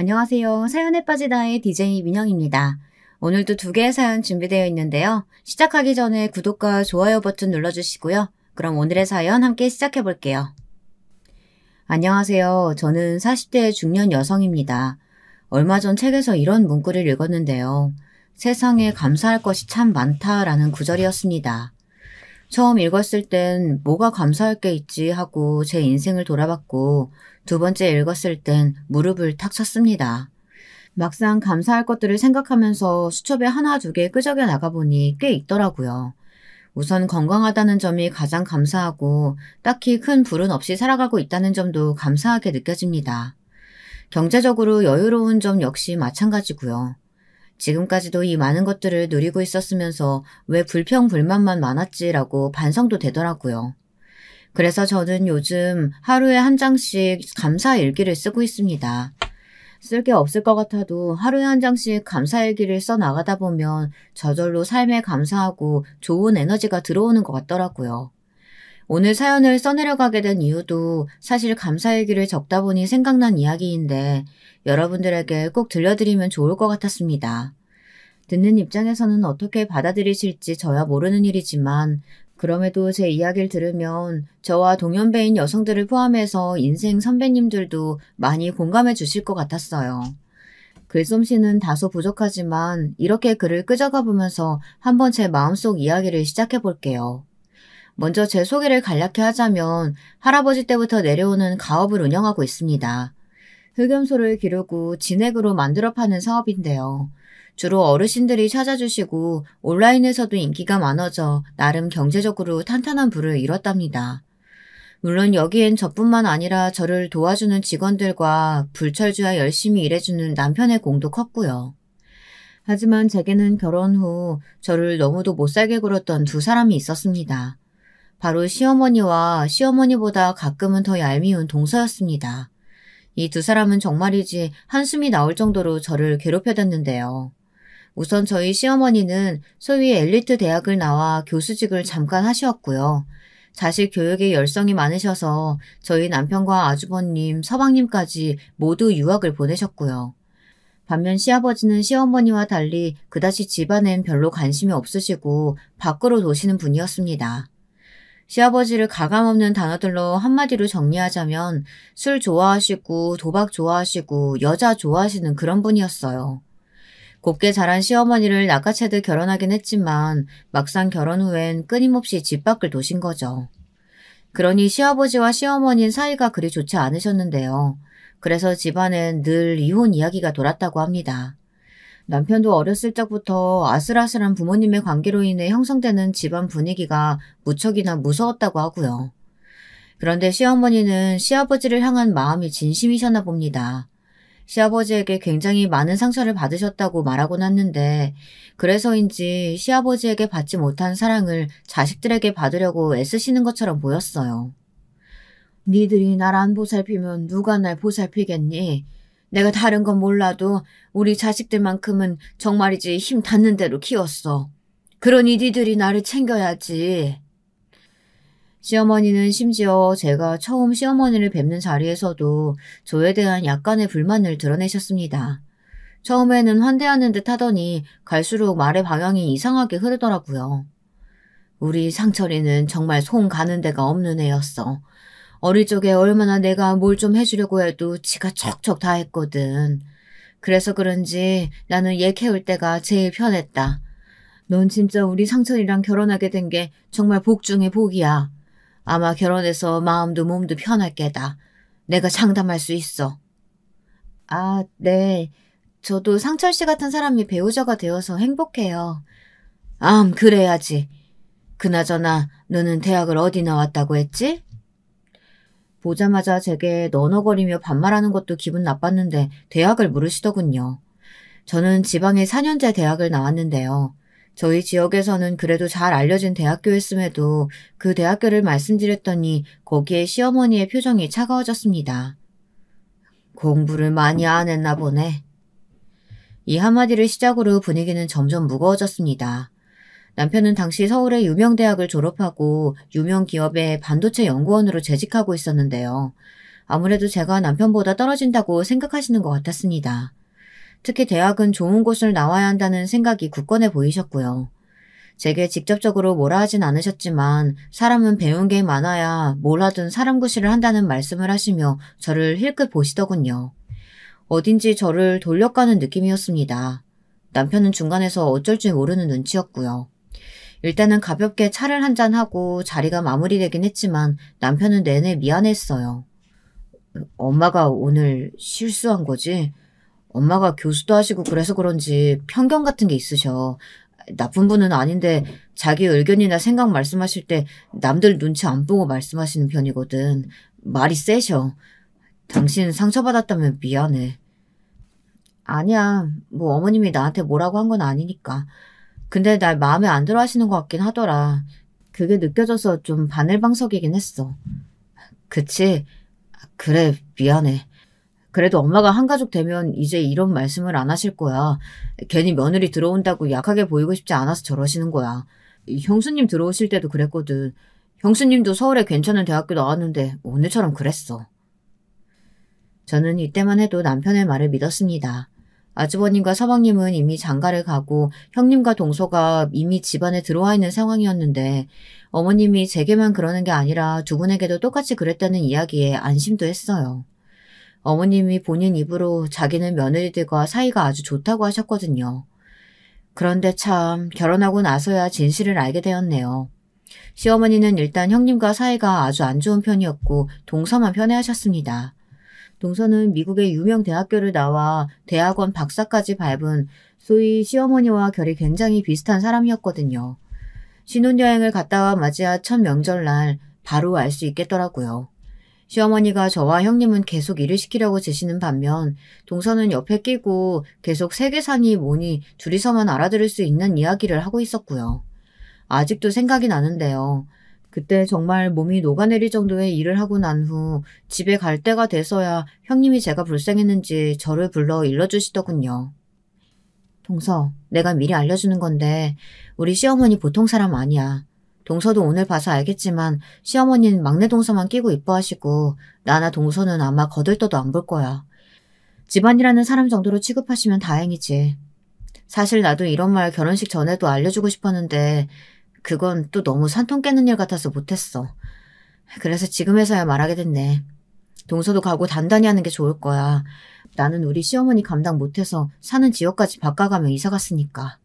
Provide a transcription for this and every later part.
안녕하세요. 사연에 빠지다의 DJ 민영입니다. 오늘도 두 개의 사연 준비되어 있는데요. 시작하기 전에 구독과 좋아요 버튼 눌러주시고요. 그럼 오늘의 사연 함께 시작해 볼게요. 안녕하세요. 저는 40대 중년 여성입니다. 얼마 전 책에서 이런 문구를 읽었는데요. 세상에 감사할 것이 참 많다라는 구절이었습니다. 처음 읽었을 땐 뭐가 감사할 게 있지 하고 제 인생을 돌아봤고, 두 번째 읽었을 땐 무릎을 탁 쳤습니다. 막상 감사할 것들을 생각하면서 수첩에 하나 두 개 끄적여 나가보니 꽤 있더라고요. 우선 건강하다는 점이 가장 감사하고 딱히 큰 불운 없이 살아가고 있다는 점도 감사하게 느껴집니다. 경제적으로 여유로운 점 역시 마찬가지고요. 지금까지도 이 많은 것들을 누리고 있었으면서 왜 불평불만만 많았지라고 반성도 되더라고요. 그래서 저는 요즘 하루에 한 장씩 감사 일기를 쓰고 있습니다. 쓸 게 없을 것 같아도 하루에 한 장씩 감사 일기를 써 나가다 보면 저절로 삶에 감사하고 좋은 에너지가 들어오는 것 같더라고요. 오늘 사연을 써내려가게 된 이유도 사실 감사 일기를 적다 보니 생각난 이야기인데 여러분들에게 꼭 들려드리면 좋을 것 같았습니다. 듣는 입장에서는 어떻게 받아들이실지 저야 모르는 일이지만 그럼에도 제 이야기를 들으면 저와 동년배인 여성들을 포함해서 인생 선배님들도 많이 공감해 주실 것 같았어요. 글솜씨는 다소 부족하지만 이렇게 글을 끄적여 보면서 한번 제 마음속 이야기를 시작해 볼게요. 먼저 제 소개를 간략히 하자면 할아버지 때부터 내려오는 가업을 운영하고 있습니다. 흑염소를 기르고 진액으로 만들어 파는 사업인데요. 주로 어르신들이 찾아주시고 온라인에서도 인기가 많아져 나름 경제적으로 탄탄한 부를 이뤘답니다. 물론 여기엔 저뿐만 아니라 저를 도와주는 직원들과 불철주야 열심히 일해주는 남편의 공도 컸고요. 하지만 제게는 결혼 후 저를 너무도 못살게 굴었던 두 사람이 있었습니다. 바로 시어머니와 시어머니보다 가끔은 더 얄미운 동서였습니다. 이 두 사람은 정말이지 한숨이 나올 정도로 저를 괴롭혀댔는데요. 우선 저희 시어머니는 소위 엘리트 대학을 나와 교수직을 잠깐 하셨고요. 자식 교육에 열성이 많으셔서 저희 남편과 아주버님, 서방님까지 모두 유학을 보내셨고요. 반면 시아버지는 시어머니와 달리 그다지 집안엔 별로 관심이 없으시고 밖으로 도시는 분이었습니다. 시아버지를 가감없는 단어들로 한마디로 정리하자면 술 좋아하시고 도박 좋아하시고 여자 좋아하시는 그런 분이었어요. 곱게 자란 시어머니를 낚아채듯 결혼하긴 했지만 막상 결혼 후엔 끊임없이 집 밖을 도신 거죠. 그러니 시아버지와 시어머니는 사이가 그리 좋지 않으셨는데요. 그래서 집안엔 늘 이혼 이야기가 돌았다고 합니다. 남편도 어렸을 적부터 아슬아슬한 부모님의 관계로 인해 형성되는 집안 분위기가 무척이나 무서웠다고 하고요. 그런데 시어머니는 시아버지를 향한 마음이 진심이셨나 봅니다. 시아버지에게 굉장히 많은 상처를 받으셨다고 말하곤 했는데 그래서인지 시아버지에게 받지 못한 사랑을 자식들에게 받으려고 애쓰시는 것처럼 보였어요. 니들이 날 안 보살피면 누가 날 보살피겠니? 내가 다른 건 몰라도 우리 자식들만큼은 정말이지 힘 닿는 대로 키웠어. 그러니 니들이 나를 챙겨야지. 시어머니는 심지어 제가 처음 시어머니를 뵙는 자리에서도 저에 대한 약간의 불만을 드러내셨습니다. 처음에는 환대하는 듯 하더니 갈수록 말의 방향이 이상하게 흐르더라고요. 우리 상철이는 정말 손 가는 데가 없는 애였어. 어릴 적에 얼마나 내가 뭘 좀 해주려고 해도 지가 척척 다 했거든. 그래서 그런지 나는 얘 키울 때가 제일 편했다. 넌 진짜 우리 상철이랑 결혼하게 된 게 정말 복 중에 복이야. 아마 결혼해서 마음도 몸도 편할 게다. 내가 장담할 수 있어. 아, 네. 저도 상철 씨 같은 사람이 배우자가 되어서 행복해요. 그래야지. 그나저나 너는 대학을 어디 나왔다고 했지? 보자마자 제게 너너거리며 반말하는 것도 기분 나빴는데 대학을 물으시더군요. 저는 지방의 4년제 대학을 나왔는데요. 저희 지역에서는 그래도 잘 알려진 대학교였음에도 그 대학교를 말씀드렸더니 거기에 시어머니의 표정이 차가워졌습니다. 공부를 많이 안 했나 보네. 이 한마디를 시작으로 분위기는 점점 무거워졌습니다. 남편은 당시 서울의 유명 대학을 졸업하고 유명 기업의 반도체 연구원으로 재직하고 있었는데요. 아무래도 제가 남편보다 떨어진다고 생각하시는 것 같았습니다. 특히 대학은 좋은 곳을 나와야 한다는 생각이 굳건해 보이셨고요. 제게 직접적으로 뭐라 하진 않으셨지만 사람은 배운 게 많아야 뭘 하든 사람 구실을 한다는 말씀을 하시며 저를 힐끗 보시더군요. 어딘지 저를 돌려가는 느낌이었습니다. 남편은 중간에서 어쩔 줄 모르는 눈치였고요. 일단은 가볍게 차를 한잔하고 자리가 마무리되긴 했지만 남편은 내내 미안했어요. 엄마가 오늘 실수한 거지? 엄마가 교수도 하시고 그래서 그런지 편견 같은 게 있으셔. 나쁜 분은 아닌데 자기 의견이나 생각 말씀하실 때 남들 눈치 안 보고 말씀하시는 편이거든. 말이 세셔. 당신 상처받았다면 미안해. 아니야. 뭐 어머님이 나한테 뭐라고 한 건 아니니까. 근데 날 마음에 안 들어 하시는 것 같긴 하더라. 그게 느껴져서 좀 바늘방석이긴 했어. 그치? 그래, 미안해. 그래도 엄마가 한가족 되면 이제 이런 말씀을 안 하실 거야. 괜히 며느리 들어온다고 약하게 보이고 싶지 않아서 저러시는 거야. 형수님 들어오실 때도 그랬거든. 형수님도 서울에 괜찮은 대학교 나왔는데 오늘처럼 그랬어. 저는 이때만 해도 남편의 말을 믿었습니다. 아주버님과 서방님은 이미 장가를 가고 형님과 동서가 이미 집안에 들어와 있는 상황이었는데 어머님이 제게만 그러는 게 아니라 두 분에게도 똑같이 그랬다는 이야기에 안심도 했어요. 어머님이 본인 입으로 자기는 며느리들과 사이가 아주 좋다고 하셨거든요. 그런데 참 결혼하고 나서야 진실을 알게 되었네요. 시어머니는 일단 형님과 사이가 아주 안 좋은 편이었고 동서만 편애하셨습니다. 동서는 미국의 유명 대학교를 나와 대학원 박사까지 밟은 소위 시어머니와 결이 굉장히 비슷한 사람이었거든요. 신혼여행을 갔다 와 맞이야 첫 명절날 바로 알 수 있겠더라고요. 시어머니가 저와 형님은 계속 일을 시키려고 지시는 반면 동서는 옆에 끼고 계속 세계사니 뭐니 둘이서만 알아들을 수 있는 이야기를 하고 있었고요. 아직도 생각이 나는데요. 그때 정말 몸이 녹아내릴 정도의 일을 하고 난 후 집에 갈 때가 돼서야 형님이 제가 불쌍했는지 저를 불러 일러주시더군요. 동서, 내가 미리 알려주는 건데 우리 시어머니 보통 사람 아니야. 동서도 오늘 봐서 알겠지만 시어머니는 막내 동서만 끼고 이뻐하시고 나나 동서는 아마 거들떠도 안 볼 거야. 집안이라는 사람 정도로 취급하시면 다행이지. 사실 나도 이런 말 결혼식 전에도 알려주고 싶었는데 그건 또 너무 산통 깨는 일 같아서 못했어. 그래서 지금에서야 말하게 됐네. 동서도 가고 단단히 하는 게 좋을 거야. 나는 우리 시어머니 감당 못해서 사는 지역까지 바꿔가며 이사갔으니까.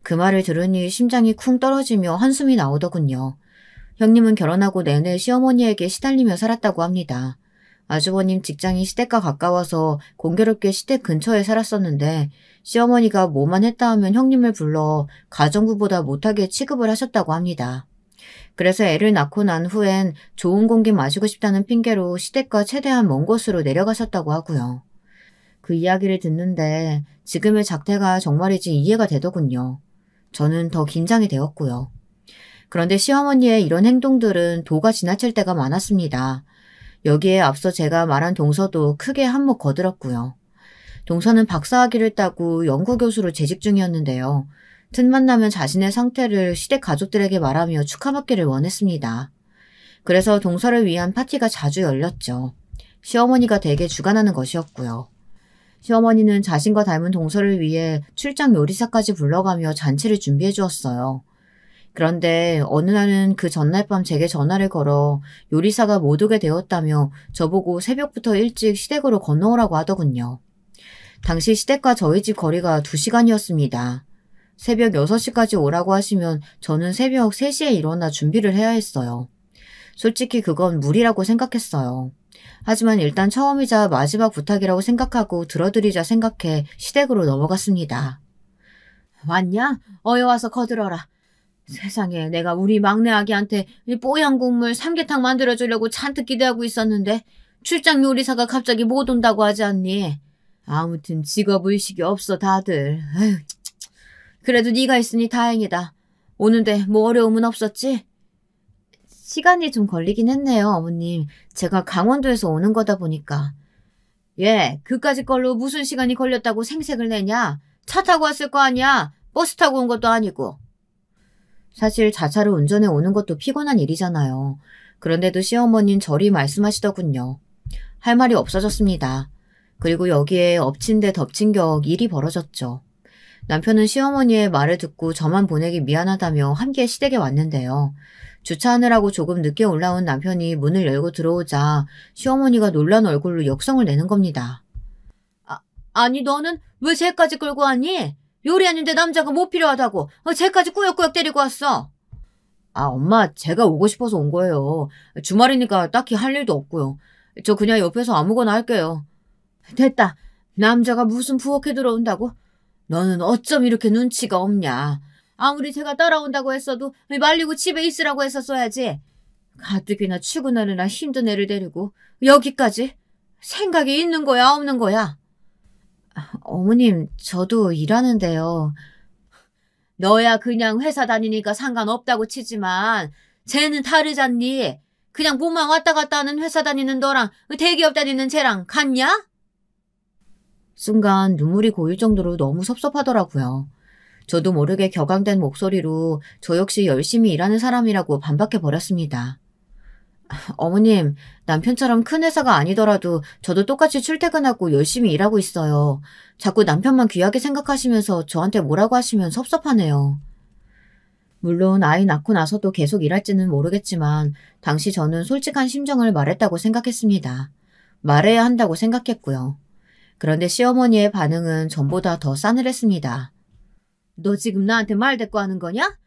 그 말을 들으니 심장이 쿵 떨어지며 한숨이 나오더군요. 형님은 결혼하고 내내 시어머니에게 시달리며 살았다고 합니다. 아주버님 직장이 시댁과 가까워서 공교롭게 시댁 근처에 살았었는데 시어머니가 뭐만 했다 하면 형님을 불러 가정부보다 못하게 취급을 하셨다고 합니다. 그래서 애를 낳고 난 후엔 좋은 공기 마시고 싶다는 핑계로 시댁과 최대한 먼 곳으로 내려가셨다고 하고요. 그 이야기를 듣는데 지금의 작태가 정말이지 이해가 되더군요. 저는 더 긴장이 되었고요. 그런데 시어머니의 이런 행동들은 도가 지나칠 때가 많았습니다. 여기에 앞서 제가 말한 동서도 크게 한몫 거들었고요. 동서는 박사학위를 따고 연구교수로 재직 중이었는데요. 틈만 나면 자신의 상태를 시댁 가족들에게 말하며 축하받기를 원했습니다. 그래서 동서를 위한 파티가 자주 열렸죠. 시어머니가 대개 주관하는 것이었고요. 시어머니는 자신과 닮은 동서를 위해 출장 요리사까지 불러가며 잔치를 준비해 주었어요. 그런데 어느 날은 그 전날 밤 제게 전화를 걸어 요리사가 못 오게 되었다며 저보고 새벽부터 일찍 시댁으로 건너오라고 하더군요. 당시 시댁과 저희 집 거리가 2시간이었습니다. 새벽 6시까지 오라고 하시면 저는 새벽 3시에 일어나 준비를 해야 했어요. 솔직히 그건 무리라고 생각했어요. 하지만 일단 처음이자 마지막 부탁이라고 생각하고 들어드리자 생각해 시댁으로 넘어갔습니다. 왔냐? 어여 와서 거들어라. 세상에 내가 우리 막내 아기한테 뽀얀 국물 삼계탕 만들어주려고 잔뜩 기대하고 있었는데 출장 요리사가 갑자기 못 온다고 하지 않니? 아무튼 직업의식이 없어 다들. 에휴, 그래도 네가 있으니 다행이다. 오는데 뭐 어려움은 없었지? 시간이 좀 걸리긴 했네요, 어머님. 제가 강원도에서 오는 거다 보니까. 예, 그까짓 걸로 무슨 시간이 걸렸다고 생색을 내냐? 차 타고 왔을 거 아니야? 버스 타고 온 것도 아니고. 사실 자차로 운전해 오는 것도 피곤한 일이잖아요. 그런데도 시어머니는 저리 말씀하시더군요. 할 말이 없어졌습니다. 그리고 여기에 엎친 데 덮친 격 일이 벌어졌죠. 남편은 시어머니의 말을 듣고 저만 보내기 미안하다며 함께 시댁에 왔는데요. 주차하느라고 조금 늦게 올라온 남편이 문을 열고 들어오자 시어머니가 놀란 얼굴로 역성을 내는 겁니다. 아니 너는 왜 쟤까지 끌고 왔니? 요리하는데 남자가 뭐 필요하다고 쟤까지 꾸역꾸역 데리고 왔어. 엄마 제가 오고 싶어서 온 거예요. 주말이니까 딱히 할 일도 없고요. 저 그냥 옆에서 아무거나 할게요. 됐다. 남자가 무슨 부엌에 들어온다고? 너는 어쩜 이렇게 눈치가 없냐. 아무리 제가 따라온다고 했어도 말리고 집에 있으라고 했었어야지. 가뜩이나 출근하느라 힘든 애를 데리고 여기까지? 생각이 있는 거야 없는 거야? 어머님 저도 일하는데요. 너야 그냥 회사 다니니까 상관없다고 치지만 쟤는 다르잖니. 그냥 몸만 왔다 갔다 하는 회사 다니는 너랑 대기업 다니는 쟤랑 같냐? 순간 눈물이 고일 정도로 너무 섭섭하더라고요. 저도 모르게 격앙된 목소리로 저 역시 열심히 일하는 사람이라고 반박해버렸습니다. 어머님, 남편처럼 큰 회사가 아니더라도 저도 똑같이 출퇴근하고 열심히 일하고 있어요. 자꾸 남편만 귀하게 생각하시면서 저한테 뭐라고 하시면 섭섭하네요. 물론 아이 낳고 나서도 계속 일할지는 모르겠지만 당시 저는 솔직한 심정을 말했다고 생각했습니다. 말해야 한다고 생각했고요. 그런데 시어머니의 반응은 전보다 더 싸늘했습니다. 너 지금 나한테 말대꾸하는 거냐?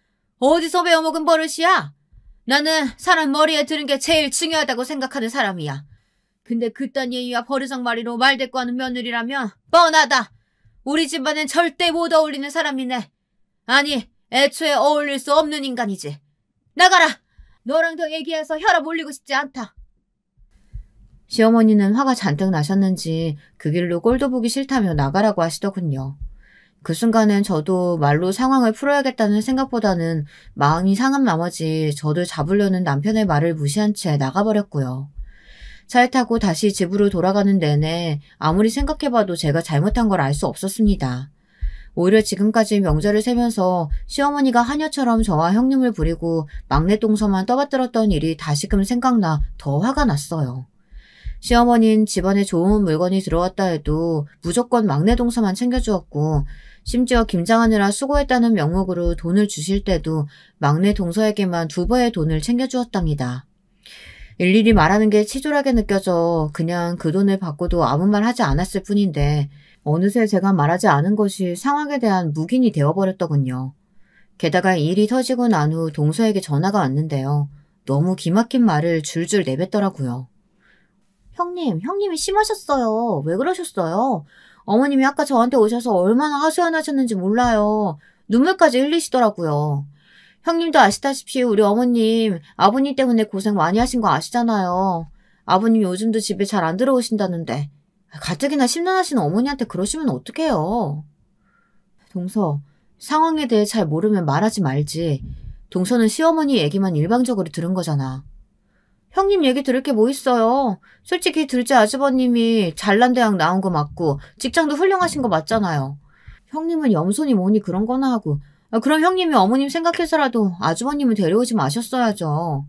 어디서 배워먹은 버릇이야? 나는 사람 머리에 드는 게 제일 중요하다고 생각하는 사람이야. 근데 그딴 예의와 버르장머리로 말대꾸하는 며느리라면 뻔하다. 우리 집안엔 절대 못 어울리는 사람이네. 아니, 애초에 어울릴 수 없는 인간이지. 나가라! 너랑 더 얘기해서 혈압 올리고 싶지 않다. 시어머니는 화가 잔뜩 나셨는지 그 길로 꼴도 보기 싫다며 나가라고 하시더군요. 그 순간엔 저도 말로 상황을 풀어야겠다는 생각보다는 마음이 상한 나머지 저를 잡으려는 남편의 말을 무시한 채 나가버렸고요. 차에 타고 다시 집으로 돌아가는 내내 아무리 생각해봐도 제가 잘못한 걸 알 수 없었습니다. 오히려 지금까지 명절을 세면서 시어머니가 하녀처럼 저와 형님을 부리고 막내 동서만 떠받들었던 일이 다시금 생각나 더 화가 났어요. 시어머니는 집안에 좋은 물건이 들어왔다 해도 무조건 막내 동서만 챙겨주었고 심지어 김장하느라 수고했다는 명목으로 돈을 주실 때도 막내 동서에게만 2배의 돈을 챙겨주었답니다. 일일이 말하는 게 치졸하게 느껴져 그냥 그 돈을 받고도 아무 말 하지 않았을 뿐인데 어느새 제가 말하지 않은 것이 상황에 대한 묵인이 되어버렸더군요. 게다가 일이 터지고 난 후 동서에게 전화가 왔는데요. 너무 기막힌 말을 줄줄 내뱉더라고요. 형님이 심하셨어요. 왜 그러셨어요? 어머님이 아까 저한테 오셔서 얼마나 하소연하셨는지 몰라요. 눈물까지 흘리시더라고요. 형님도 아시다시피 우리 어머님, 아버님 때문에 고생 많이 하신 거 아시잖아요. 아버님 요즘도 집에 잘 안 들어오신다는데 가뜩이나 심란하신 어머니한테 그러시면 어떡해요. 동서, 상황에 대해 잘 모르면 말하지 말지. 동서는 시어머니 얘기만 일방적으로 들은 거잖아. 형님 얘기 들을 게 뭐 있어요. 솔직히 둘째 아주버님이 잘난 대학 나온 거 맞고 직장도 훌륭하신 거 맞잖아요. 형님은 염손이 뭐니 그런 거나 하고 그럼 형님이 어머님 생각해서라도 아주버님을 데려오지 마셨어야죠.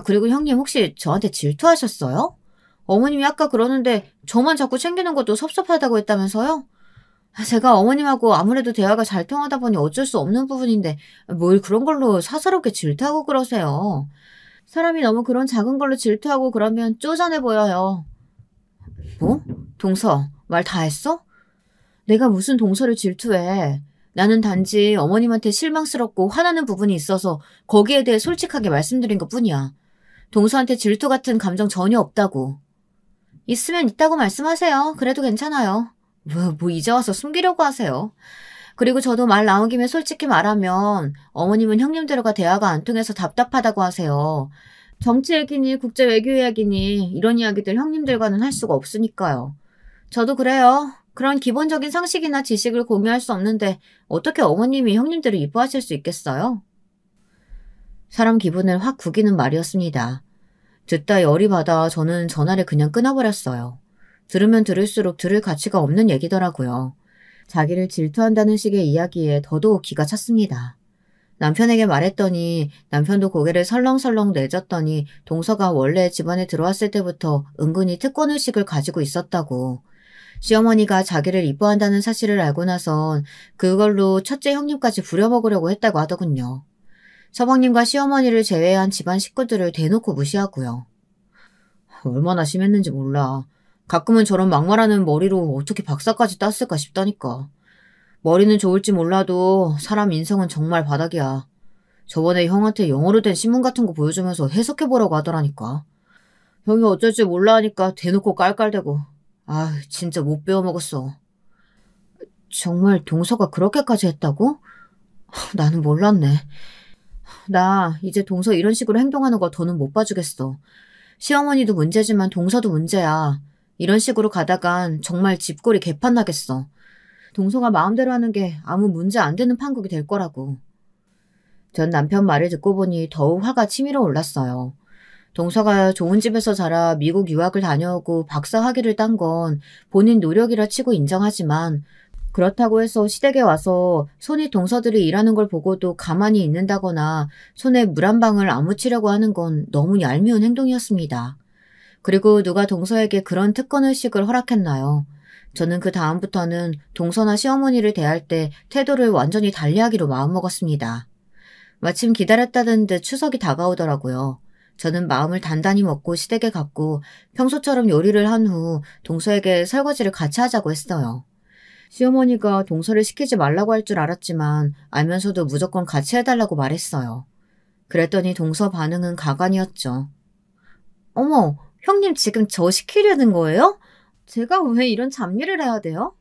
그리고 형님 혹시 저한테 질투하셨어요? 어머님이 아까 그러는데 저만 자꾸 챙기는 것도 섭섭하다고 했다면서요? 제가 어머님하고 아무래도 대화가 잘 통하다 보니 어쩔 수 없는 부분인데 뭘 그런 걸로 사사롭게 질투하고 그러세요. 사람이 너무 그런 작은 걸로 질투하고 그러면 쪼잔해 보여요. 뭐? 동서, 말 다 했어? 내가 무슨 동서를 질투해. 나는 단지 어머님한테 실망스럽고 화나는 부분이 있어서 거기에 대해 솔직하게 말씀드린 것뿐이야. 동서한테 질투 같은 감정 전혀 없다고. 있으면 있다고 말씀하세요. 그래도 괜찮아요. 뭐 이제 와서 숨기려고 하세요. 그리고 저도 말 나온 김에 솔직히 말하면 어머님은 형님들과 대화가 안 통해서 답답하다고 하세요. 정치 얘기니 국제 외교 이야기니 이런 이야기들 형님들과는 할 수가 없으니까요. 저도 그래요. 그런 기본적인 상식이나 지식을 공유할 수 없는데 어떻게 어머님이 형님들을 이뻐하실 수 있겠어요? 사람 기분을 확 구기는 말이었습니다. 듣다 열이 받아 저는 전화를 그냥 끊어버렸어요. 들으면 들을수록 들을 가치가 없는 얘기더라고요. 자기를 질투한다는 식의 이야기에 더더욱 기가 찼습니다. 남편에게 말했더니 남편도 고개를 설렁설렁 내젓더니 동서가 원래 집안에 들어왔을 때부터 은근히 특권의식을 가지고 있었다고. 시어머니가 자기를 이뻐한다는 사실을 알고 나선 그걸로 첫째 형님까지 부려먹으려고 했다고 하더군요. 서방님과 시어머니를 제외한 집안 식구들을 대놓고 무시하고요. 얼마나 심했는지 몰라. 가끔은 저런 막말하는 머리로 어떻게 박사까지 땄을까 싶다니까. 머리는 좋을지 몰라도 사람 인성은 정말 바닥이야. 저번에 형한테 영어로 된 신문 같은 거 보여주면서 해석해보라고 하더라니까. 형이 어쩔 줄 몰라 하니까 대놓고 깔깔대고. 아, 진짜 못 배워먹었어. 정말 동서가 그렇게까지 했다고? 나는 몰랐네. 나 이제 동서 이런 식으로 행동하는 거 더는 못 봐주겠어. 시어머니도 문제지만 동서도 문제야. 이런 식으로 가다간 정말 집골이 개판 나겠어. 동서가 마음대로 하는 게 아무 문제 안 되는 판국이 될 거라고. 전 남편 말을 듣고 보니 더욱 화가 치밀어 올랐어요. 동서가 좋은 집에서 자라 미국 유학을 다녀오고 박사 학위를 딴 건 본인 노력이라 치고 인정하지만 그렇다고 해서 시댁에 와서 손이 동서들이 일하는 걸 보고도 가만히 있는다거나 손에 물 한 방울 안 묻히려고 하는 건 너무 얄미운 행동이었습니다. 그리고 누가 동서에게 그런 특권의식을 허락했나요? 저는 그 다음부터는 동서나 시어머니를 대할 때 태도를 완전히 달리하기로 마음먹었습니다. 마침 기다렸다던 듯 추석이 다가오더라고요. 저는 마음을 단단히 먹고 시댁에 갔고 평소처럼 요리를 한 후 동서에게 설거지를 같이 하자고 했어요. 시어머니가 동서를 시키지 말라고 할 줄 알았지만 알면서도 무조건 같이 해달라고 말했어요. 그랬더니 동서 반응은 가관이었죠. 어머, 형님 지금 저 시키려는 거예요? 제가 왜 이런 잡일을 해야 돼요?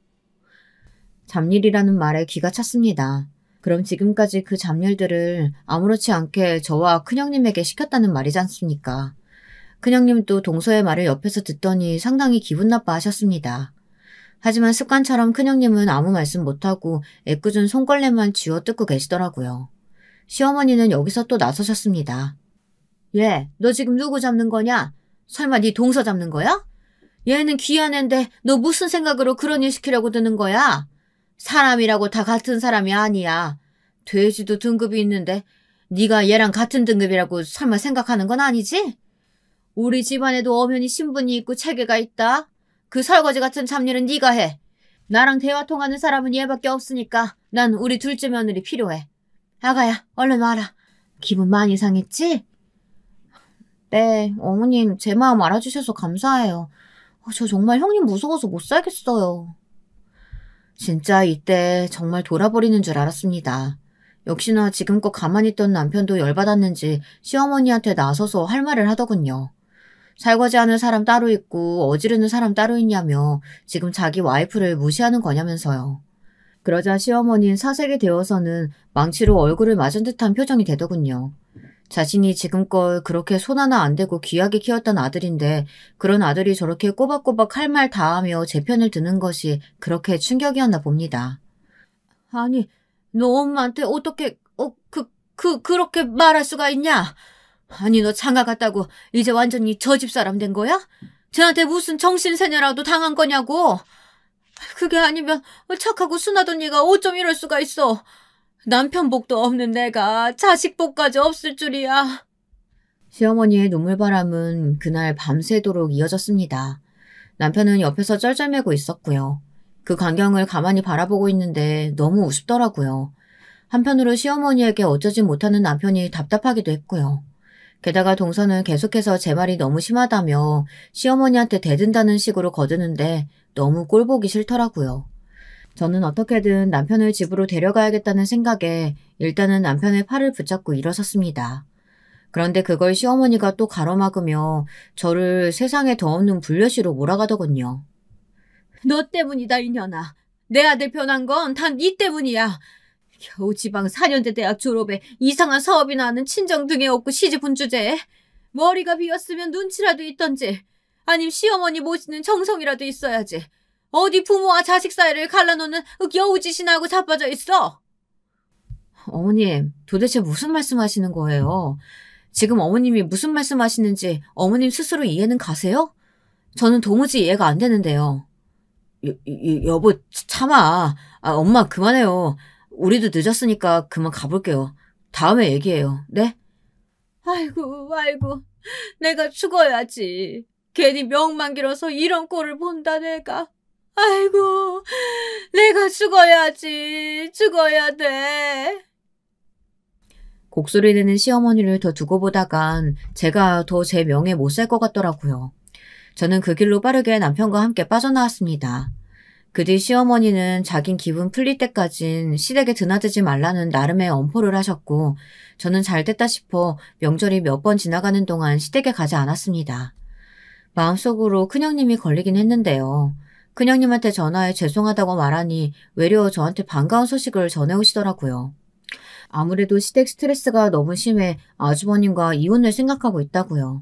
잡일이라는 말에 기가 찼습니다. 그럼 지금까지 그 잡일들을 아무렇지 않게 저와 큰형님에게 시켰다는 말이지 않습니까? 큰형님도 동서의 말을 옆에서 듣더니 상당히 기분 나빠하셨습니다. 하지만 습관처럼 큰형님은 아무 말씀 못하고 애꿎은 손걸레만 쥐어뜯고 계시더라고요. 시어머니는 여기서 또 나서셨습니다. 얘, 너 지금 누구 잡는 거냐? 설마 네 동서 잡는 거야? 얘는 귀한 앤데 너 무슨 생각으로 그런 일 시키려고 드는 거야? 사람이라고 다 같은 사람이 아니야. 돼지도 등급이 있는데 네가 얘랑 같은 등급이라고 설마 생각하는 건 아니지? 우리 집안에도 엄연히 신분이 있고 체계가 있다. 그 설거지 같은 잡일은 네가 해. 나랑 대화 통하는 사람은 얘밖에 없으니까 난 우리 둘째 며느리 필요해. 아가야, 얼른 와라. 기분 많이 상했지? 네, 어머님 제 마음 알아주셔서 감사해요. 저 정말 형님 무서워서 못 살겠어요. 진짜 이때 정말 돌아버리는 줄 알았습니다. 역시나 지금껏 가만히 있던 남편도 열받았는지 시어머니한테 나서서 할 말을 하더군요. 설거지하는 사람 따로 있고 어지르는 사람 따로 있냐며 지금 자기 와이프를 무시하는 거냐면서요. 그러자 시어머니는 사색이 되어서는 망치로 얼굴을 맞은 듯한 표정이 되더군요. 자신이 지금껏 그렇게 손 하나 안 대고 귀하게 키웠던 아들인데 그런 아들이 저렇게 꼬박꼬박 할 말 다 하며 제 편을 드는 것이 그렇게 충격이었나 봅니다. 아니, 너 엄마한테 어떻게 그렇게 말할 수가 있냐? 아니, 너 장가 갔다고 이제 완전히 저 집 사람 된 거야? 쟤한테 무슨 정신세뇌라도 당한 거냐고? 그게 아니면 착하고 순하던 네가 어쩜 이럴 수가 있어? 남편 복도 없는 내가 자식 복까지 없을 줄이야. 시어머니의 눈물바람은 그날 밤새도록 이어졌습니다. 남편은 옆에서 쩔쩔매고 있었고요. 그 광경을 가만히 바라보고 있는데 너무 우습더라고요. 한편으로 시어머니에게 어쩌지 못하는 남편이 답답하기도 했고요. 게다가 동서는 계속해서 제 말이 너무 심하다며 시어머니한테 대든다는 식으로 거드는데 너무 꼴보기 싫더라고요. 저는 어떻게든 남편을 집으로 데려가야겠다는 생각에 일단은 남편의 팔을 붙잡고 일어섰습니다. 그런데 그걸 시어머니가 또 가로막으며 저를 세상에 더 없는 불려시로 몰아가더군요. 너 때문이다, 이년아. 내 아들 변한 건 다 네 때문이야. 겨우 지방 4년제 대학 졸업에 이상한 사업이나 하는 친정 등에 없고 시집온 주제에 머리가 비었으면 눈치라도 있던지 아님 시어머니 모시는 정성이라도 있어야지. 어디 부모와 자식 사이를 갈라놓는 여우짓이나 하고 자빠져 있어. 어머님, 도대체 무슨 말씀하시는 거예요? 지금 어머님이 무슨 말씀하시는지 어머님 스스로 이해는 가세요? 저는 도무지 이해가 안 되는데요. 여보, 참아. 엄마 그만해요. 우리도 늦었으니까 그만 가볼게요. 다음에 얘기해요. 네? 아이고, 아이고. 내가 죽어야지. 괜히 명만 길어서 이런 꼴을 본다, 내가. 아이고, 내가 죽어야지. 죽어야 돼. 곡소리 내는 시어머니를 더 두고 보다간 제가 더 제 명에 못 살 것 같더라고요. 저는 그 길로 빠르게 남편과 함께 빠져나왔습니다. 그 뒤 시어머니는 자긴 기분 풀릴 때까진 시댁에 드나들지 말라는 나름의 엄포를 하셨고 저는 잘됐다 싶어 명절이 몇 번 지나가는 동안 시댁에 가지 않았습니다. 마음속으로 큰형님이 걸리긴 했는데요. 큰형님한테 전화해 죄송하다고 말하니 외려 저한테 반가운 소식을 전해오시더라고요. 아무래도 시댁 스트레스가 너무 심해 아주버님과 이혼을 생각하고 있다고요.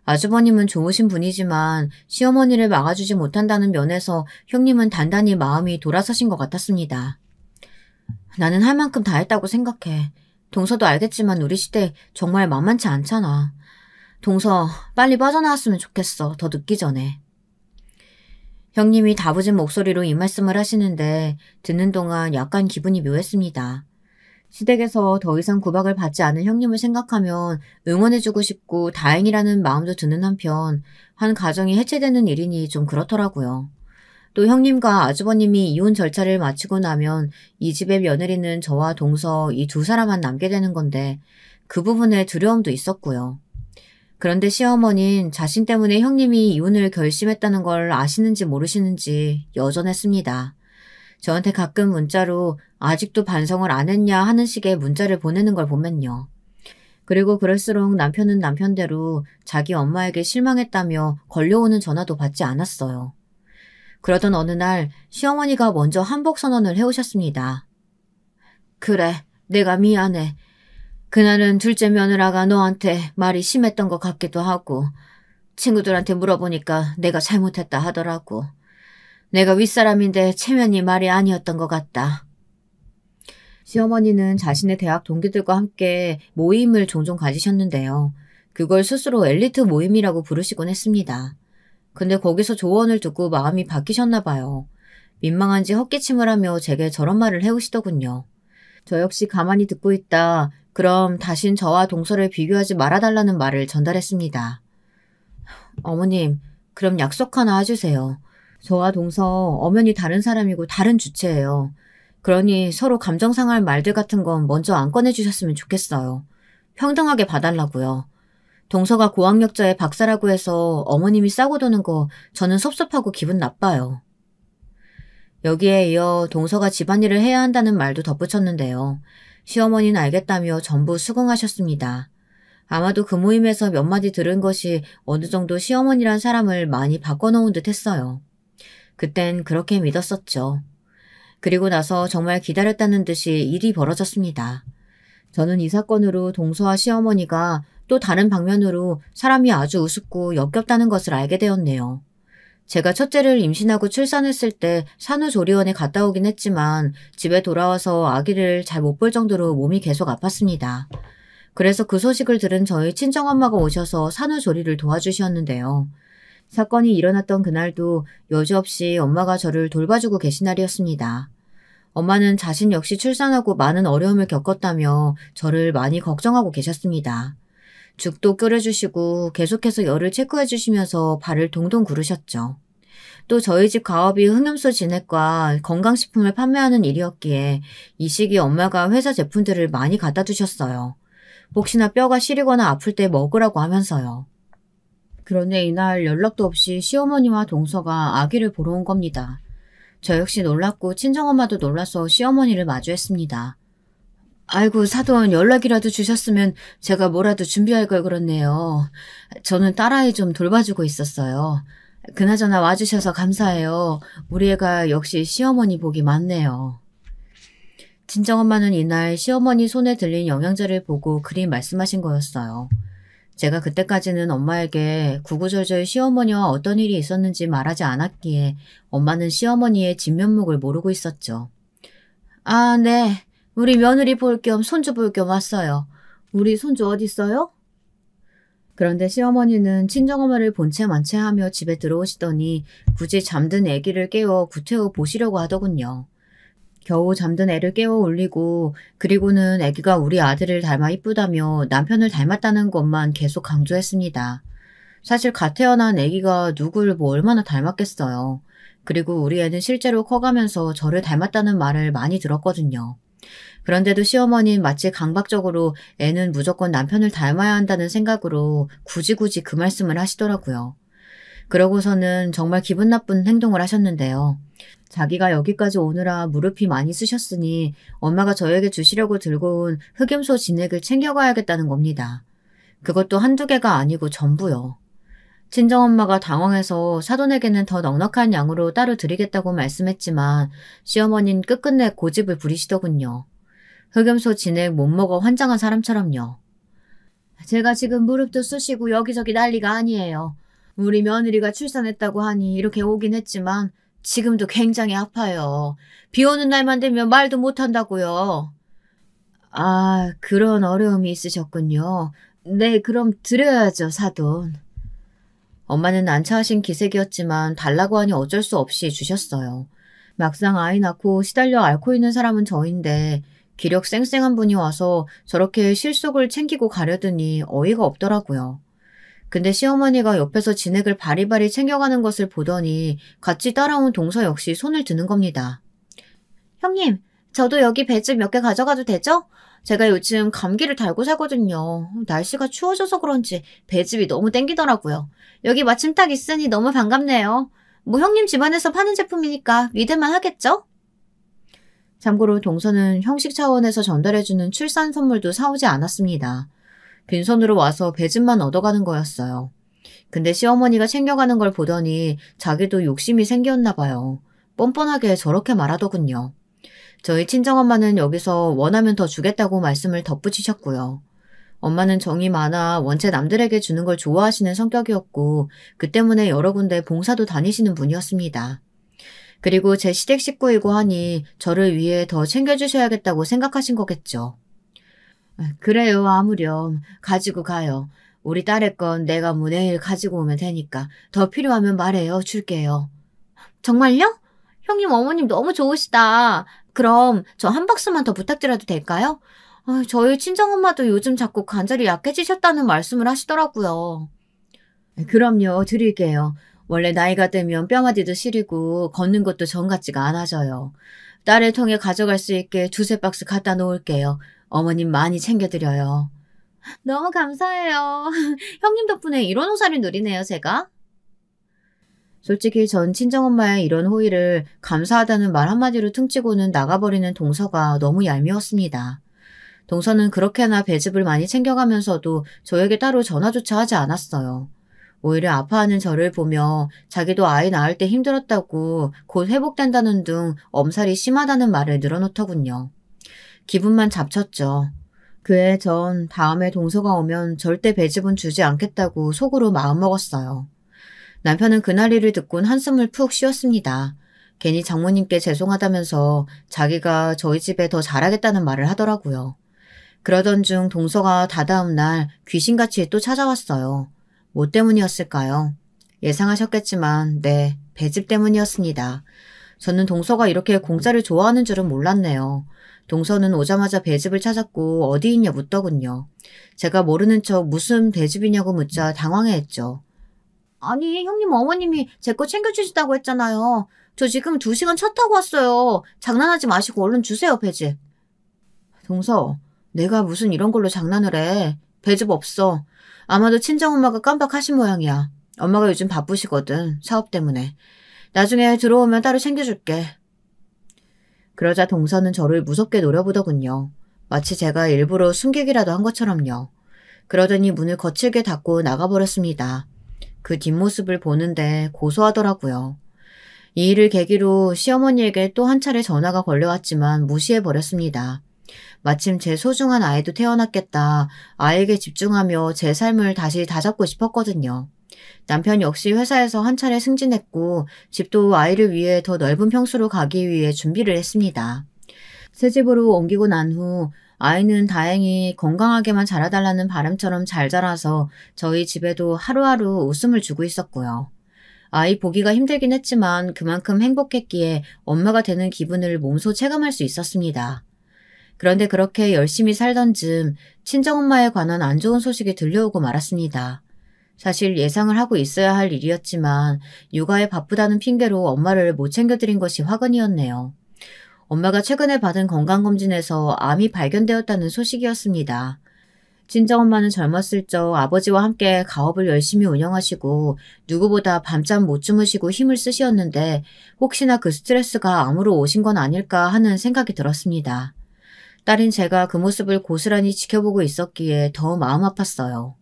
아주버님은 좋으신 분이지만 시어머니를 막아주지 못한다는 면에서 형님은 단단히 마음이 돌아서신 것 같았습니다. 나는 할 만큼 다 했다고 생각해. 동서도 알겠지만 우리 시댁 정말 만만치 않잖아. 동서 빨리 빠져나왔으면 좋겠어. 더 늦기 전에. 형님이 다부진 목소리로 이 말씀을 하시는데 듣는 동안 약간 기분이 묘했습니다. 시댁에서 더 이상 구박을 받지 않은 형님을 생각하면 응원해주고 싶고 다행이라는 마음도 드는 한편 한 가정이 해체되는 일이니 좀 그렇더라고요. 또 형님과 아주버님이 이혼 절차를 마치고 나면 이 집의 며느리는 저와 동서 이 두 사람만 남게 되는 건데 그 부분에 두려움도 있었고요. 그런데 시어머니는 자신 때문에 형님이 이혼을 결심했다는 걸 아시는지 모르시는지 여전했습니다. 저한테 가끔 문자로 아직도 반성을 안 했냐 하는 식의 문자를 보내는 걸 보면요. 그리고 그럴수록 남편은 남편대로 자기 엄마에게 실망했다며 걸려오는 전화도 받지 않았어요. 그러던 어느 날 시어머니가 먼저 한복 선언을 해오셨습니다. 그래, 내가 미안해. 그날은 둘째 며느라가 너한테 말이 심했던 것 같기도 하고 친구들한테 물어보니까 내가 잘못했다 하더라고. 내가 윗사람인데 체면이 말이 아니었던 것 같다. 시어머니는 자신의 대학 동기들과 함께 모임을 종종 가지셨는데요. 그걸 스스로 엘리트 모임이라고 부르시곤 했습니다. 근데 거기서 조언을 듣고 마음이 바뀌셨나 봐요. 민망한지 헛기침을 하며 제게 저런 말을 해오시더군요. 저 역시 가만히 듣고 있다. 그럼 다신 저와 동서를 비교하지 말아달라는 말을 전달했습니다. 어머님, 그럼 약속 하나 해주세요. 저와 동서 엄연히 다른 사람이고 다른 주체예요. 그러니 서로 감정 상할 말들 같은 건 먼저 안 꺼내주셨으면 좋겠어요. 평등하게 봐달라고요. 동서가 고학력자의 박사라고 해서 어머님이 싸고 도는 거 저는 섭섭하고 기분 나빠요. 여기에 이어 동서가 집안일을 해야 한다는 말도 덧붙였는데요. 시어머니는 알겠다며 전부 수긍하셨습니다. 아마도 그 모임에서 몇 마디 들은 것이 어느 정도 시어머니란 사람을 많이 바꿔놓은 듯 했어요. 그땐 그렇게 믿었었죠. 그리고 나서 정말 기다렸다는 듯이 일이 벌어졌습니다. 저는 이 사건으로 동서와 시어머니가 또 다른 방면으로 사람이 아주 우습고 역겹다는 것을 알게 되었네요. 제가 첫째를 임신하고 출산했을 때 산후조리원에 갔다 오긴 했지만 집에 돌아와서 아기를 잘 못 볼 정도로 몸이 계속 아팠습니다. 그래서 그 소식을 들은 저희 친정엄마가 오셔서 산후조리를 도와주셨는데요. 사건이 일어났던 그날도 여지없이 엄마가 저를 돌봐주고 계신 날이었습니다. 엄마는 자신 역시 출산하고 많은 어려움을 겪었다며 저를 많이 걱정하고 계셨습니다. 죽도 끓여주시고 계속해서 열을 체크해 주시면서 발을 동동 구르셨죠. 또 저희 집 가업이 흑염소 진액과 건강식품을 판매하는 일이었기에 이 시기 엄마가 회사 제품들을 많이 갖다 주셨어요. 혹시나 뼈가 시리거나 아플 때 먹으라고 하면서요. 그런데 이날 연락도 없이 시어머니와 동서가 아기를 보러 온 겁니다. 저 역시 놀랐고 친정엄마도 놀라서 시어머니를 마주했습니다. 아이고 사돈 연락이라도 주셨으면 제가 뭐라도 준비할 걸 그렇네요. 저는 딸아이 좀 돌봐주고 있었어요. 그나저나 와주셔서 감사해요. 우리 애가 역시 시어머니 복이 많네요. 친정엄마는 이날 시어머니 손에 들린 영양제를 보고 그리 말씀하신 거였어요. 제가 그때까지는 엄마에게 구구절절 시어머니와 어떤 일이 있었는지 말하지 않았기에 엄마는 시어머니의 진면목을 모르고 있었죠. 아, 네. 우리 며느리 볼 겸 손주 볼 겸 왔어요. 우리 손주 어디 있어요? 그런데 시어머니는 친정엄마를 본체 만체하며 집에 들어오시더니 굳이 잠든 아기를 깨워 구태워 보시려고 하더군요. 겨우 잠든 애를 깨워 올리고 그리고는 아기가 우리 아들을 닮아 이쁘다며 남편을 닮았다는 것만 계속 강조했습니다. 사실 갓 태어난 아기가 누굴 뭐 얼마나 닮았겠어요. 그리고 우리 애는 실제로 커가면서 저를 닮았다는 말을 많이 들었거든요. 그런데도 시어머니는 마치 강박적으로 애는 무조건 남편을 닮아야 한다는 생각으로 굳이 그 말씀을 하시더라고요. 그러고서는 정말 기분 나쁜 행동을 하셨는데요. 자기가 여기까지 오느라 무릎이 많이 쑤셨으니 엄마가 저에게 주시려고 들고 온 흑염소 진액을 챙겨가야겠다는 겁니다. 그것도 한두 개가 아니고 전부요. 친정엄마가 당황해서 사돈에게는 더 넉넉한 양으로 따로 드리겠다고 말씀했지만 시어머니는 끝끝내 고집을 부리시더군요. 흑염소 진액 못 먹어 환장한 사람처럼요. 제가 지금 무릎도 쑤시고 여기저기 난리가 아니에요. 우리 며느리가 출산했다고 하니 이렇게 오긴 했지만 지금도 굉장히 아파요. 비 오는 날만 되면 말도 못한다고요. 아, 그런 어려움이 있으셨군요. 네, 그럼 드려야죠, 사돈. 엄마는 난처하신 기색이었지만 달라고 하니 어쩔 수 없이 주셨어요. 막상 아이 낳고 시달려 앓고 있는 사람은 저인데 기력 쌩쌩한 분이 와서 저렇게 실속을 챙기고 가려더니 어이가 없더라고요. 근데 시어머니가 옆에서 진액을 바리바리 챙겨가는 것을 보더니 같이 따라온 동서 역시 손을 드는 겁니다. 형님, 저도 여기 배즙 몇 개 가져가도 되죠? 제가 요즘 감기를 달고 살거든요. 날씨가 추워져서 그런지 배즙이 너무 땡기더라고요. 여기 마침 딱 있으니 너무 반갑네요. 뭐 형님 집안에서 파는 제품이니까 믿을만 하겠죠? 참고로 동서는 형식 차원에서 전달해주는 출산 선물도 사오지 않았습니다. 빈손으로 와서 배즙만 얻어가는 거였어요. 근데 시어머니가 챙겨가는 걸 보더니 자기도 욕심이 생겼나 봐요. 뻔뻔하게 저렇게 말하더군요. 저희 친정엄마는 여기서 원하면 더 주겠다고 말씀을 덧붙이셨고요. 엄마는 정이 많아 원체 남들에게 주는 걸 좋아하시는 성격이었고 그 때문에 여러 군데 봉사도 다니시는 분이었습니다. 그리고 제 시댁 식구이고 하니 저를 위해 더 챙겨주셔야겠다고 생각하신 거겠죠. 그래요, 아무렴. 가지고 가요. 우리 딸의 건 내가 뭐 내일 가지고 오면 되니까 더 필요하면 말해요. 줄게요. 정말요? 형님 어머님 너무 좋으시다. 그럼 저 한 박스만 더 부탁드려도 될까요? 저희 친정엄마도 요즘 자꾸 관절이 약해지셨다는 말씀을 하시더라고요. 그럼요, 드릴게요. 원래 나이가 들면 뼈마디도 시리고 걷는 것도 전 같지가 않아져요. 딸의 통에 가져갈 수 있게 두세 박스 갖다 놓을게요. 어머님 많이 챙겨드려요. 너무 감사해요. 형님 덕분에 이런 호사를 누리네요, 제가. 솔직히 전 친정엄마의 이런 호의를 감사하다는 말 한마디로 퉁치고는 나가버리는 동서가 너무 얄미웠습니다. 동서는 그렇게나 배즙을 많이 챙겨가면서도 저에게 따로 전화조차 하지 않았어요. 오히려 아파하는 저를 보며 자기도 아이 낳을 때 힘들었다고 곧 회복된다는 등 엄살이 심하다는 말을 늘어놓더군요. 기분만 잡쳤죠. 그에 전 다음에 동서가 오면 절대 배즙은 주지 않겠다고 속으로 마음먹었어요. 남편은 그날 일을 듣곤 한숨을 푹 쉬었습니다. 괜히 장모님께 죄송하다면서 자기가 저희 집에 더 잘하겠다는 말을 하더라고요. 그러던 중 동서가 다다음 날 귀신같이 또 찾아왔어요. 뭐 때문이었을까요? 예상하셨겠지만 네, 배즙 때문이었습니다. 저는 동서가 이렇게 공짜를 좋아하는 줄은 몰랐네요. 동서는 오자마자 배즙을 찾았고 어디 있냐 묻더군요. 제가 모르는 척 무슨 배즙이냐고 묻자 당황해했죠. 아니, 형님 어머님이 제 거 챙겨주시다고 했잖아요. 저 지금 2시간 차 타고 왔어요. 장난하지 마시고 얼른 주세요, 배즙. 동서, 내가 무슨 이런 걸로 장난을 해. 배즙 없어. 아마도 친정엄마가 깜빡하신 모양이야. 엄마가 요즘 바쁘시거든. 사업 때문에. 나중에 들어오면 따로 챙겨줄게. 그러자 동서는 저를 무섭게 노려보더군요. 마치 제가 일부러 숨기기라도 한 것처럼요. 그러더니 문을 거칠게 닫고 나가버렸습니다. 그 뒷모습을 보는데 고소하더라고요. 이 일을 계기로 시어머니에게 또 한 차례 전화가 걸려왔지만 무시해버렸습니다. 마침 제 소중한 아이도 태어났겠다. 아이에게 집중하며 제 삶을 다시 다잡고 싶었거든요. 남편 역시 회사에서 한 차례 승진했고 집도 아이를 위해 더 넓은 평수로 가기 위해 준비를 했습니다. 새 집으로 옮기고 난 후 아이는 다행히 건강하게만 자라달라는 바람처럼 잘 자라서 저희 집에도 하루하루 웃음을 주고 있었고요. 아이 보기가 힘들긴 했지만 그만큼 행복했기에 엄마가 되는 기분을 몸소 체감할 수 있었습니다. 그런데 그렇게 열심히 살던 즈음 친정엄마에 관한 안 좋은 소식이 들려오고 말았습니다. 사실 예상을 하고 있어야 할 일이었지만 육아에 바쁘다는 핑계로 엄마를 못 챙겨드린 것이 화근이었네요. 엄마가 최근에 받은 건강검진에서 암이 발견되었다는 소식이었습니다. 친정엄마는 젊었을 적 아버지와 함께 가업을 열심히 운영하시고 누구보다 밤잠 못 주무시고 힘을 쓰시었는데 혹시나 그 스트레스가 암으로 오신 건 아닐까 하는 생각이 들었습니다. 딸인 제가 그 모습을 고스란히 지켜보고 있었기에 더 마음 아팠어요.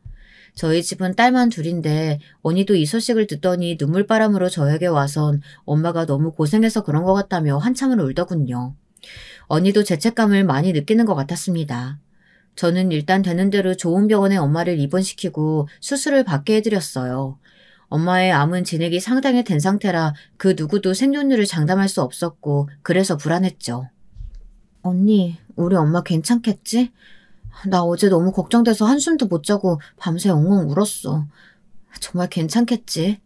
저희 집은 딸만 둘인데 언니도 이 소식을 듣더니 눈물바람으로 저에게 와선 엄마가 너무 고생해서 그런 것 같다며 한참을 울더군요. 언니도 죄책감을 많이 느끼는 것 같았습니다. 저는 일단 되는 대로 좋은 병원에 엄마를 입원시키고 수술을 받게 해드렸어요. 엄마의 암은 진행이 상당히 된 상태라 그 누구도 생존율을 장담할 수 없었고 그래서 불안했죠. 언니, 우리 엄마 괜찮겠지? 나 어제 너무 걱정돼서 한숨도 못 자고 밤새 엉엉 울었어. 정말 괜찮겠지?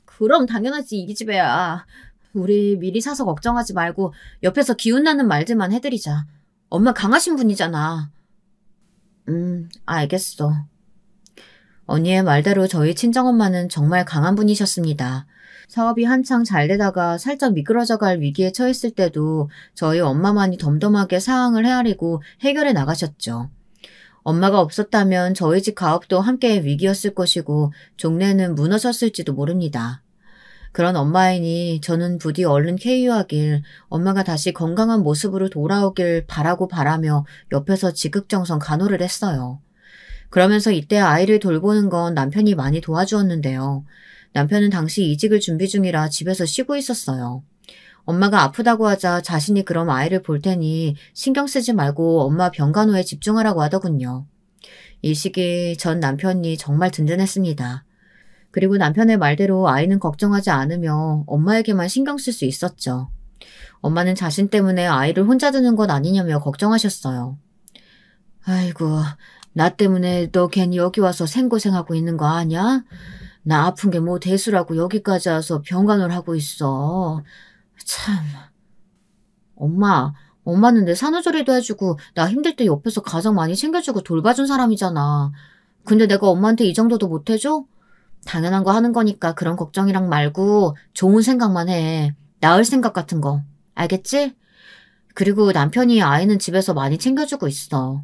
그럼 당연하지, 이 기집애야. 우리 미리 사서 걱정하지 말고 옆에서 기운나는 말들만 해드리자. 엄마 강하신 분이잖아. 알겠어. 언니의 말대로 저희 친정엄마는 정말 강한 분이셨습니다. 사업이 한창 잘 되다가 살짝 미끄러져 갈 위기에 처했을 때도 저희 엄마만이 덤덤하게 상황을 헤아리고 해결해 나가셨죠. 엄마가 없었다면 저희 집 가업도 함께 위기였을 것이고 종래는 무너졌을지도 모릅니다. 그런 엄마이니 저는 부디 얼른 쾌유하길 엄마가 다시 건강한 모습으로 돌아오길 바라고 바라며 옆에서 지극정성 간호를 했어요. 그러면서 이때 아이를 돌보는 건 남편이 많이 도와주었는데요. 남편은 당시 이직을 준비 중이라 집에서 쉬고 있었어요. 엄마가 아프다고 하자 자신이 그럼 아이를 볼 테니 신경 쓰지 말고 엄마 병간호에 집중하라고 하더군요. 이 시기 전 남편이 정말 든든했습니다. 그리고 남편의 말대로 아이는 걱정하지 않으며 엄마에게만 신경 쓸 수 있었죠. 엄마는 자신 때문에 아이를 혼자 두는 것 아니냐며 걱정하셨어요. 아이고, 나 때문에 너 괜히 여기 와서 생고생하고 있는 거 아냐? 나 아픈 게 뭐 대수라고 여기까지 와서 병간호를 하고 있어. 참. 엄마는 내 산후조리도 해주고 나 힘들 때 옆에서 가장 많이 챙겨주고 돌봐준 사람이잖아. 근데 내가 엄마한테 이 정도도 못해줘? 당연한 거 하는 거니까 그런 걱정이랑 말고 좋은 생각만 해. 나을 생각 같은 거. 알겠지? 그리고 남편이 아이는 집에서 많이 챙겨주고 있어.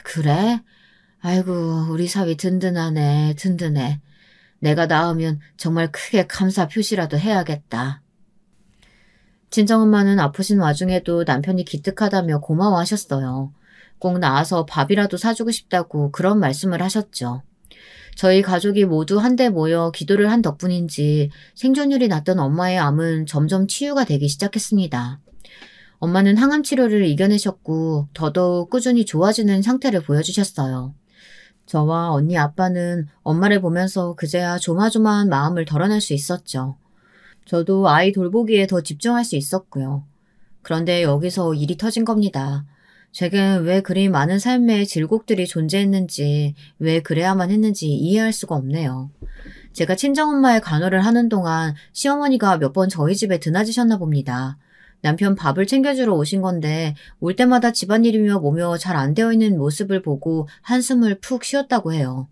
그래? 아이고, 우리 사위 든든하네, 든든해. 내가 낳으면 정말 크게 감사 표시라도 해야겠다. 친정엄마는 아프신 와중에도 남편이 기특하다며 고마워하셨어요. 꼭 나와서 밥이라도 사주고 싶다고 그런 말씀을 하셨죠. 저희 가족이 모두 한데 모여 기도를 한 덕분인지 생존율이 낮던 엄마의 암은 점점 치유가 되기 시작했습니다. 엄마는 항암 치료를 이겨내셨고 더더욱 꾸준히 좋아지는 상태를 보여주셨어요. 저와 언니 아빠는 엄마를 보면서 그제야 조마조마한 마음을 덜어낼 수 있었죠. 저도 아이 돌보기에 더 집중할 수 있었고요. 그런데 여기서 일이 터진 겁니다. 제겐 왜 그리 많은 삶의 질곡들이 존재했는지, 왜 그래야만 했는지 이해할 수가 없네요. 제가 친정엄마의 간호를 하는 동안 시어머니가 몇 번 저희 집에 드나지셨나 봅니다. 남편 밥을 챙겨주러 오신 건데 올 때마다 집안일이며 뭐며 잘 안 되어 있는 모습을 보고 한숨을 푹 쉬었다고 해요.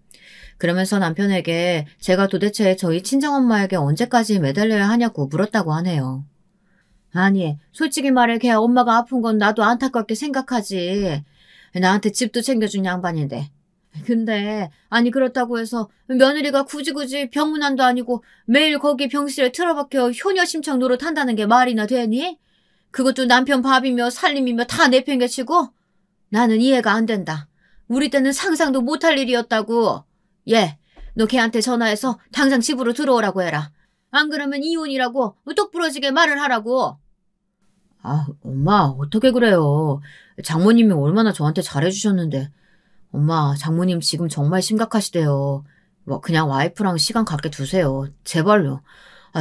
그러면서 남편에게 제가 도대체 저희 친정엄마에게 언제까지 매달려야 하냐고 물었다고 하네요. 아니, 솔직히 말해 걔 엄마가 아픈 건 나도 안타깝게 생각하지. 나한테 집도 챙겨준 양반인데. 근데 아니 그렇다고 해서 며느리가 굳이 병문안도 아니고 매일 거기 병실에 틀어박혀 효녀심청 노릇한다는 게 말이나 되니? 그것도 남편 밥이며 살림이며 다 내팽개치고? 나는 이해가 안 된다. 우리 때는 상상도 못할 일이었다고. 예, 너 걔한테 전화해서 당장 집으로 들어오라고 해라. 안 그러면 이혼이라고 똑부러지게 말을 하라고. 아, 엄마 어떻게 그래요. 장모님이 얼마나 저한테 잘해주셨는데. 엄마, 장모님 지금 정말 심각하시대요. 뭐 그냥 와이프랑 시간 갖게 두세요. 제발요.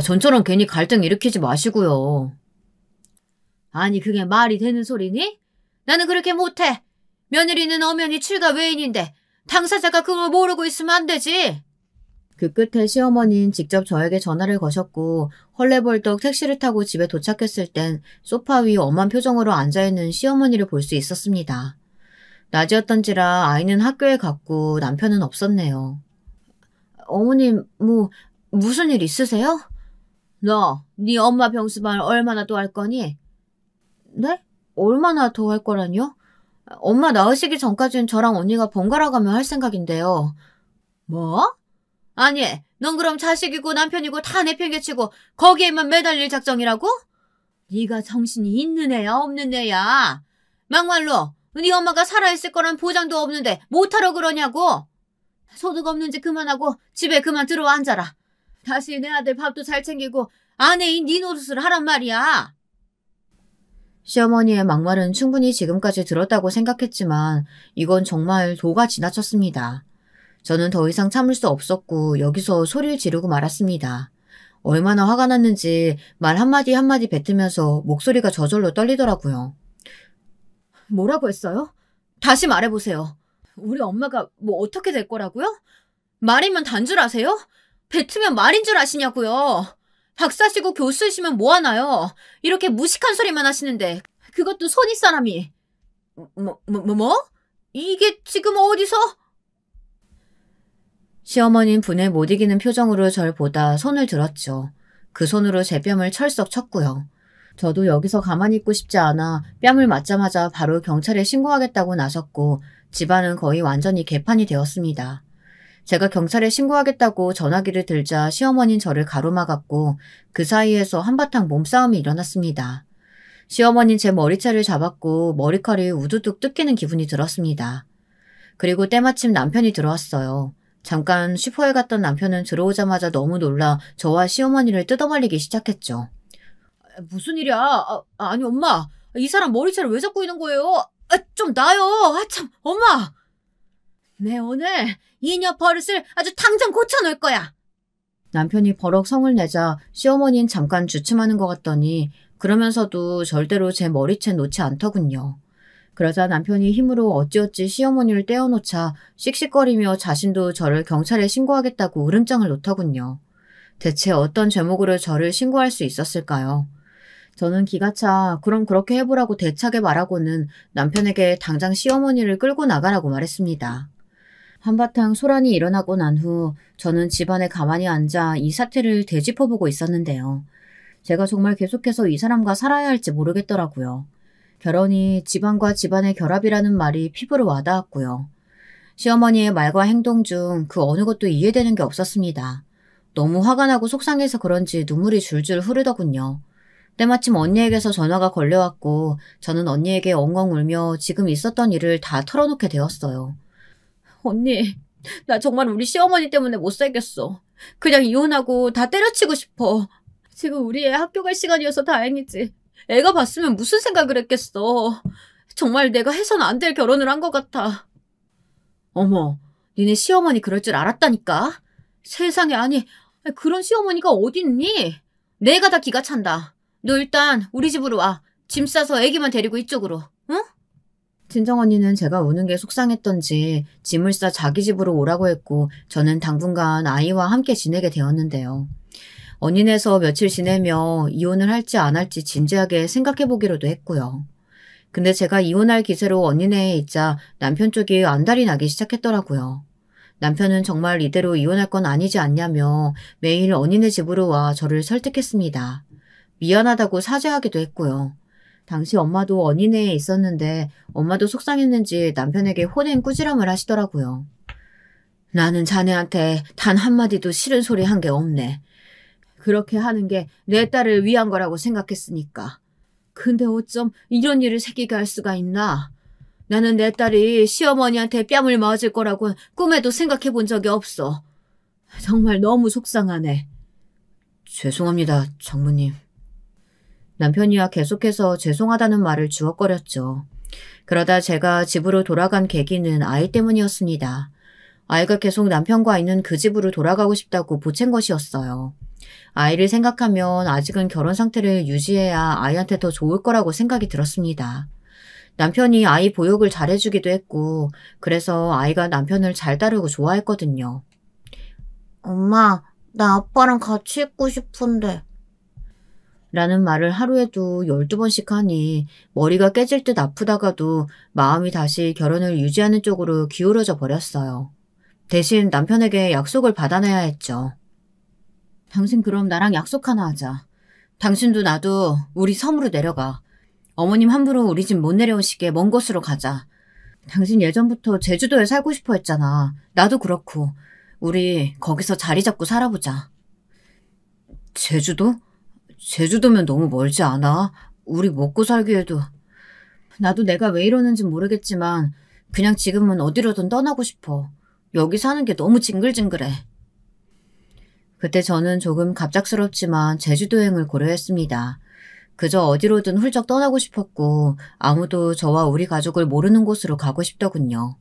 전처럼 괜히 갈등 일으키지 마시고요. 아니 그게 말이 되는 소리니? 나는 그렇게 못해. 며느리는 엄연히 출가 외인인데 당사자가 그걸 모르고 있으면 안 되지. 그 끝에 시어머니는 직접 저에게 전화를 거셨고 헐레벌떡 택시를 타고 집에 도착했을 땐 소파 위 엄한 표정으로 앉아있는 시어머니를 볼 수 있었습니다. 낮이었던지라 아이는 학교에 갔고 남편은 없었네요. 어머님, 무슨 일 있으세요? 너, 네 엄마 병수발 얼마나 또 할 거니? 네? 얼마나 더 할 거라뇨? 엄마 나으시기 전까지는 저랑 언니가 번갈아 가며 할 생각인데요. 뭐? 아니, 넌 그럼 자식이고 남편이고 다 내팽개치고 거기에만 매달릴 작정이라고? 네가 정신이 있는 애야 없는 애야? 막말로 네 엄마가 살아있을 거란 보장도 없는데 못하러 그러냐고? 소득 없는지 그만하고 집에 그만 들어와 앉아라. 다시 내 아들 밥도 잘 챙기고 아내인 네 노릇을 하란 말이야. 시어머니의 막말은 충분히 지금까지 들었다고 생각했지만 이건 정말 도가 지나쳤습니다. 저는 더 이상 참을 수 없었고 여기서 소리를 지르고 말았습니다. 얼마나 화가 났는지 말 한마디 한마디 뱉으면서 목소리가 저절로 떨리더라고요. 뭐라고 했어요? 다시 말해보세요. 우리 엄마가 뭐 어떻게 될 거라고요? 말이면 단줄 아세요? 뱉으면 말인 줄 아시냐고요. 박사시고 교수시면 뭐하나요? 이렇게 무식한 소리만 하시는데 그것도 손윗 사람이. 뭐? 이게 지금 어디서? 시어머니는 분에 못 이기는 표정으로 절 보다 손을 들었죠. 그 손으로 제 뺨을 철썩 쳤고요. 저도 여기서 가만히 있고 싶지 않아 뺨을 맞자마자 바로 경찰에 신고하겠다고 나섰고 집안은 거의 완전히 개판이 되었습니다. 제가 경찰에 신고하겠다고 전화기를 들자 시어머니는 저를 가로막았고 그 사이에서 한바탕 몸싸움이 일어났습니다. 시어머니는 제 머리채를 잡았고 머리칼이 우두둑 뜯기는 기분이 들었습니다. 그리고 때마침 남편이 들어왔어요. 잠깐 슈퍼에 갔던 남편은 들어오자마자 너무 놀라 저와 시어머니를 뜯어말리기 시작했죠. 무슨 일이야? 아니 엄마, 이 사람 머리채를 왜 잡고 있는 거예요? 좀 놔요. 참 엄마. 내 오늘 이녀 버릇을 아주 당장 고쳐놓을 거야. 남편이 버럭 성을 내자 시어머니는 잠깐 주춤하는 것 같더니 그러면서도 절대로 제 머리채 놓지 않더군요. 그러자 남편이 힘으로 어찌어찌 시어머니를 떼어놓자 씩씩거리며 자신도 저를 경찰에 신고하겠다고 으름장을 놓더군요. 대체 어떤 죄목으로 저를 신고할 수 있었을까요? 저는 기가 차 그럼 그렇게 해보라고 대차게 말하고는 남편에게 당장 시어머니를 끌고 나가라고 말했습니다. 한바탕 소란이 일어나고 난 후 저는 집안에 가만히 앉아 이 사태를 되짚어보고 있었는데요. 제가 정말 계속해서 이 사람과 살아야 할지 모르겠더라고요. 결혼이 집안과 집안의 결합이라는 말이 피부로 와닿았고요. 시어머니의 말과 행동 중 그 어느 것도 이해되는 게 없었습니다. 너무 화가 나고 속상해서 그런지 눈물이 줄줄 흐르더군요. 때마침 언니에게서 전화가 걸려왔고 저는 언니에게 엉엉 울며 지금 있었던 일을 다 털어놓게 되었어요. 언니, 나 정말 우리 시어머니 때문에 못 살겠어. 그냥 이혼하고 다 때려치고 싶어. 지금 우리 애 학교 갈 시간이어서 다행이지. 애가 봤으면 무슨 생각을 했겠어. 정말 내가 해서는 안 될 결혼을 한 것 같아. 어머, 니네 시어머니 그럴 줄 알았다니까. 세상에, 아니 그런 시어머니가 어딨니? 내가 다 기가 찬다. 너 일단 우리 집으로 와. 짐 싸서 애기만 데리고 이쪽으로. 응? 친정언니는 제가 우는 게 속상했던지 짐을 싸 자기 집으로 오라고 했고 저는 당분간 아이와 함께 지내게 되었는데요. 언니네서 며칠 지내며 이혼을 할지 안 할지 진지하게 생각해보기로도 했고요. 근데 제가 이혼할 기세로 언니네에 있자 남편 쪽이 안달이 나기 시작했더라고요. 남편은 정말 이대로 이혼할 건 아니지 않냐며 매일 언니네 집으로 와 저를 설득했습니다. 미안하다고 사죄하기도 했고요. 당시 엄마도 언니네에 있었는데 엄마도 속상했는지 남편에게 호된 꾸지람을 하시더라고요. 나는 자네한테 단 한마디도 싫은 소리 한 게 없네. 그렇게 하는 게 내 딸을 위한 거라고 생각했으니까. 근데 어쩜 이런 일을 새끼게 할 수가 있나? 나는 내 딸이 시어머니한테 뺨을 맞을 거라고 꿈에도 생각해 본 적이 없어. 정말 너무 속상하네. 죄송합니다, 장모님. 남편이야 계속해서 죄송하다는 말을 주워거렸죠. 그러다 제가 집으로 돌아간 계기는 아이 때문이었습니다. 아이가 계속 남편과 있는 그 집으로 돌아가고 싶다고 보챈 것이었어요. 아이를 생각하면 아직은 결혼 상태를 유지해야 아이한테 더 좋을 거라고 생각이 들었습니다. 남편이 아이 보육을 잘해주기도 했고 그래서 아이가 남편을 잘 따르고 좋아했거든요. 엄마, 나 아빠랑 같이 있고 싶은데. 라는 말을 하루에도 12번씩 하니 머리가 깨질 듯 아프다가도 마음이 다시 결혼을 유지하는 쪽으로 기울어져 버렸어요. 대신 남편에게 약속을 받아내야 했죠. 당신 그럼 나랑 약속 하나 하자. 당신도 나도 우리 섬으로 내려가. 어머님 함부로 우리 집 못 내려오시게 먼 곳으로 가자. 당신 예전부터 제주도에 살고 싶어 했잖아. 나도 그렇고. 우리 거기서 자리 잡고 살아보자. 제주도? 제주도면 너무 멀지 않아? 우리 먹고 살기에도. 나도 내가 왜 이러는지 모르겠지만 그냥 지금은 어디로든 떠나고 싶어. 여기 사는 게 너무 징글징글해. 그때 저는 조금 갑작스럽지만 제주도 여행을 고려했습니다. 그저 어디로든 훌쩍 떠나고 싶었고 아무도 저와 우리 가족을 모르는 곳으로 가고 싶더군요.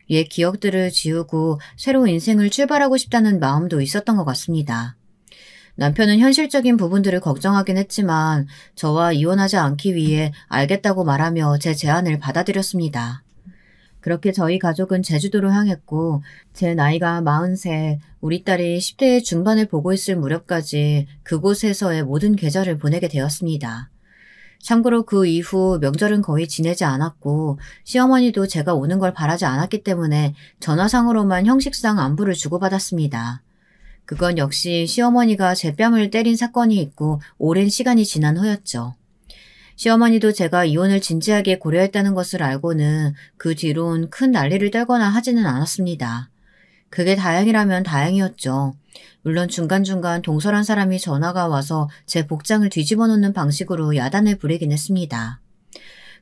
옛 기억들을 지우고 새로운 인생을 출발하고 싶다는 마음도 있었던 것 같습니다. 남편은 현실적인 부분들을 걱정하긴 했지만 저와 이혼하지 않기 위해 알겠다고 말하며 제 제안을 받아들였습니다. 그렇게 저희 가족은 제주도로 향했고 제 나이가 43, 우리 딸이 10대 중반을 보고 있을 무렵까지 그곳에서의 모든 계절을 보내게 되었습니다. 참고로 그 이후 명절은 거의 지내지 않았고 시어머니도 제가 오는 걸 바라지 않았기 때문에 전화상으로만 형식상 안부를 주고받았습니다. 그건 역시 시어머니가 제 뺨을 때린 사건이 있고 오랜 시간이 지난 후였죠. 시어머니도 제가 이혼을 진지하게 고려했다는 것을 알고는 그 뒤론 큰 난리를 떨거나 하지는 않았습니다. 그게 다행이라면 다행이었죠. 물론 중간중간 동설한 사람이 전화가 와서 제 복장을 뒤집어 놓는 방식으로 야단을 부리긴 했습니다.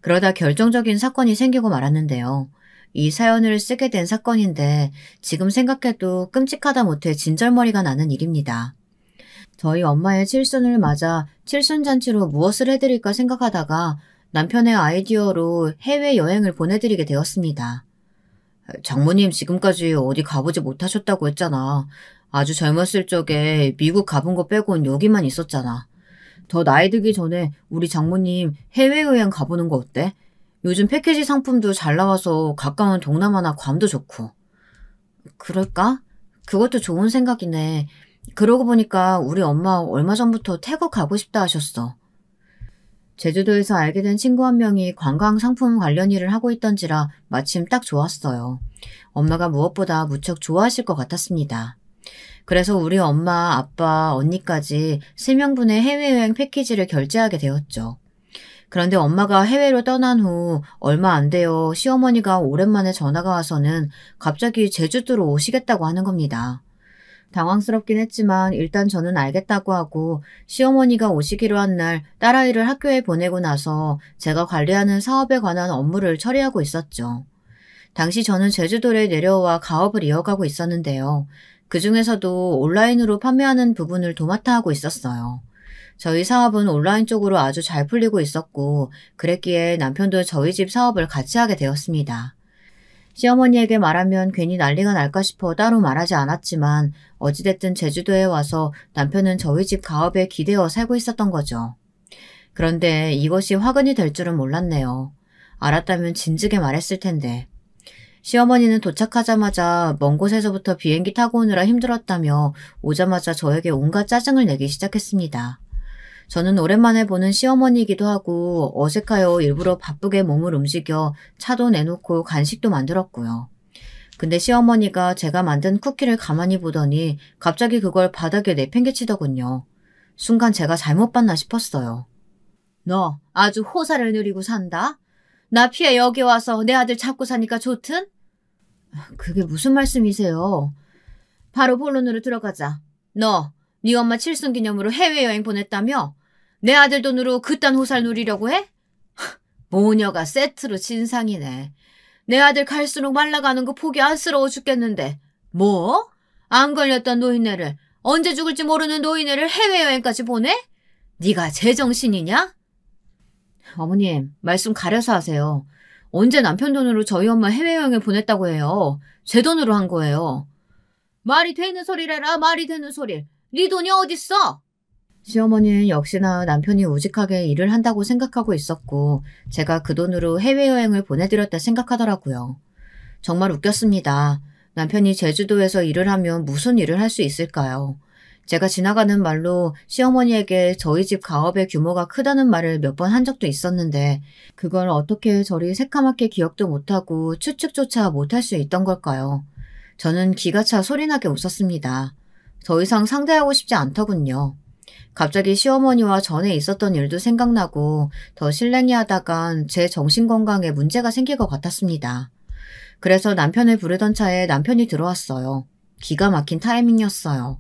그러다 결정적인 사건이 생기고 말았는데요. 이 사연을 쓰게 된 사건인데 지금 생각해도 끔찍하다 못해 진절머리가 나는 일입니다. 저희 엄마의 칠순을 맞아 칠순잔치로 무엇을 해드릴까 생각하다가 남편의 아이디어로 해외여행을 보내드리게 되었습니다. 장모님 지금까지 어디 가보지 못하셨다고 했잖아. 아주 젊었을 적에 미국 가본 거 빼곤 여기만 있었잖아. 더 나이 들기 전에 우리 장모님 해외여행 가보는 거 어때? 요즘 패키지 상품도 잘 나와서 가까운 동남아나 괌도 좋고. 그럴까? 그것도 좋은 생각이네. 그러고 보니까 우리 엄마 얼마 전부터 태국 가고 싶다 하셨어. 제주도에서 알게 된 친구 한 명이 관광 상품 관련 일을 하고 있던지라 마침 딱 좋았어요. 엄마가 무엇보다 무척 좋아하실 것 같았습니다. 그래서 우리 엄마, 아빠, 언니까지 3명분의 해외여행 패키지를 결제하게 되었죠. 그런데 엄마가 해외로 떠난 후 얼마 안 되어 시어머니가 오랜만에 전화가 와서는 갑자기 제주도로 오시겠다고 하는 겁니다. 당황스럽긴 했지만 일단 저는 알겠다고 하고 시어머니가 오시기로 한 날 딸아이를 학교에 보내고 나서 제가 관리하는 사업에 관한 업무를 처리하고 있었죠. 당시 저는 제주도에 내려와 가업을 이어가고 있었는데요. 그중에서도 온라인으로 판매하는 부분을 도맡아 하고 있었어요. 저희 사업은 온라인 쪽으로 아주 잘 풀리고 있었고 그랬기에 남편도 저희 집 사업을 같이 하게 되었습니다. 시어머니에게 말하면 괜히 난리가 날까 싶어 따로 말하지 않았지만 어찌됐든 제주도에 와서 남편은 저희 집 가업에 기대어 살고 있었던 거죠. 그런데 이것이 화근이 될 줄은 몰랐네요. 알았다면 진즉에 말했을 텐데. 시어머니는 도착하자마자 먼 곳에서부터 비행기 타고 오느라 힘들었다며 오자마자 저에게 온갖 짜증을 내기 시작했습니다. 저는 오랜만에 보는 시어머니이기도 하고 어색하여 일부러 바쁘게 몸을 움직여 차도 내놓고 간식도 만들었고요. 근데 시어머니가 제가 만든 쿠키를 가만히 보더니 갑자기 그걸 바닥에 내팽개치더군요. 순간 제가 잘못 봤나 싶었어요. 너 아주 호사를 누리고 산다? 나 피해 여기 와서 내 아들 잡고 사니까 좋든? 그게 무슨 말씀이세요? 바로 본론으로 들어가자. 너, 네 엄마 칠순기념으로 해외여행 보냈다며? 내 아들 돈으로 그딴 호사를 누리려고 해? 모녀가 세트로 진상이네. 내 아들 갈수록 말라가는 거 보기 안쓰러워 죽겠는데. 뭐? 안 걸렸던 노인네를, 언제 죽을지 모르는 노인네를 해외여행까지 보내? 네가 제정신이냐? 어머님, 말씀 가려서 하세요. 언제 남편 돈으로 저희 엄마 해외여행을 보냈다고 해요. 제 돈으로 한 거예요. 말이 되는 소리래라, 말이 되는 소리. 네 돈이 어딨어? 시어머니는 역시나 남편이 우직하게 일을 한다고 생각하고 있었고 제가 그 돈으로 해외여행을 보내드렸다 생각하더라고요. 정말 웃겼습니다. 남편이 제주도에서 일을 하면 무슨 일을 할 수 있을까요? 제가 지나가는 말로 시어머니에게 저희 집 가업의 규모가 크다는 말을 몇 번 한 적도 있었는데 그걸 어떻게 저리 새까맣게 기억도 못하고 추측조차 못할 수 있던 걸까요? 저는 기가 차 소리나게 웃었습니다. 더 이상 상대하고 싶지 않더군요. 갑자기 시어머니와 전에 있었던 일도 생각나고 더 실랭이 하다간 제 정신건강에 문제가 생길 것 같았습니다. 그래서 남편을 부르던 차에 남편이 들어왔어요. 기가 막힌 타이밍이었어요.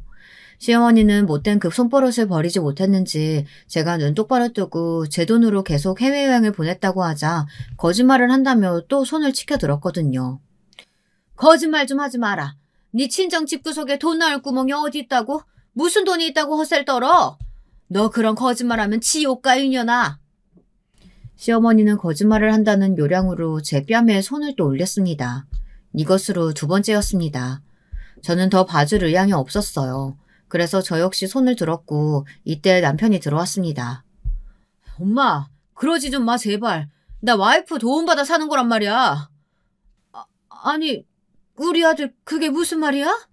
시어머니는 못된 그 손버릇을 버리지 못했는지 제가 눈 똑바로 뜨고 제 돈으로 계속 해외여행을 보냈다고 하자 거짓말을 한다며 또 손을 치켜들었거든요. 거짓말 좀 하지 마라. 네 친정 집구석에 돈 나올 구멍이 어디 있다고? 무슨 돈이 있다고 헛살 떨어? 너 그런 거짓말하면 지옥 가 이년아. 시어머니는 거짓말을 한다는 요량으로 제 뺨에 손을 또 올렸습니다. 이것으로 두 번째였습니다. 저는 더 봐줄 의향이 없었어요. 그래서 저 역시 손을 들었고 이때 남편이 들어왔습니다. 엄마, 그러지 좀 마 제발. 나 와이프 도움받아 사는 거란 말이야. 아니, 우리 아들 그게 무슨 말이야?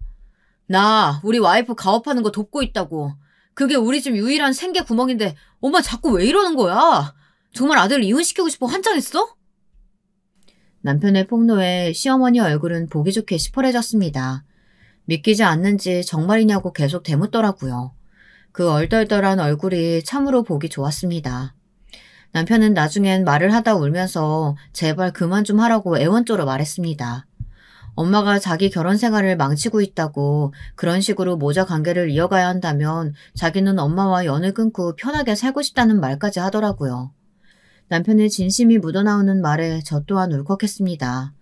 나 우리 와이프 가업하는 거 돕고 있다고. 그게 우리 집 유일한 생계 구멍인데 엄마 자꾸 왜 이러는 거야? 정말 아들 이혼시키고 싶어 환장했어? 남편의 폭로에 시어머니 얼굴은 보기 좋게 시퍼래졌습니다. 믿기지 않는지 정말이냐고 계속 되묻더라고요. 그 얼떨떨한 얼굴이 참으로 보기 좋았습니다. 남편은 나중엔 말을 하다 울면서 제발 그만 좀 하라고 애원조로 말했습니다. 엄마가 자기 결혼 생활을 망치고 있다고 그런 식으로 모자 관계를 이어가야 한다면 자기는 엄마와 연을 끊고 편하게 살고 싶다는 말까지 하더라고요. 남편의 진심이 묻어나오는 말에 저 또한 울컥했습니다.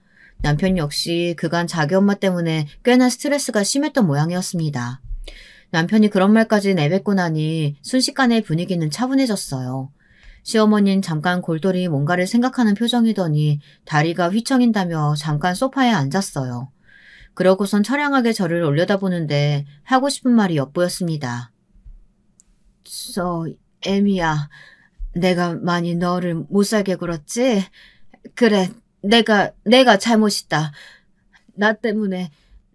남편 역시 그간 자기 엄마 때문에 꽤나 스트레스가 심했던 모양이었습니다. 남편이 그런 말까지 내뱉고 나니 순식간에 분위기는 차분해졌어요. 시어머니는 잠깐 골똘히 뭔가를 생각하는 표정이더니 다리가 휘청인다며 잠깐 소파에 앉았어요. 그러고선 처량하게 저를 올려다보는데 하고 싶은 말이 엿보였습니다. 애미야, 내가 많이 너를 못살게 굴었지? 그래, 내가 잘못이다. 나 때문에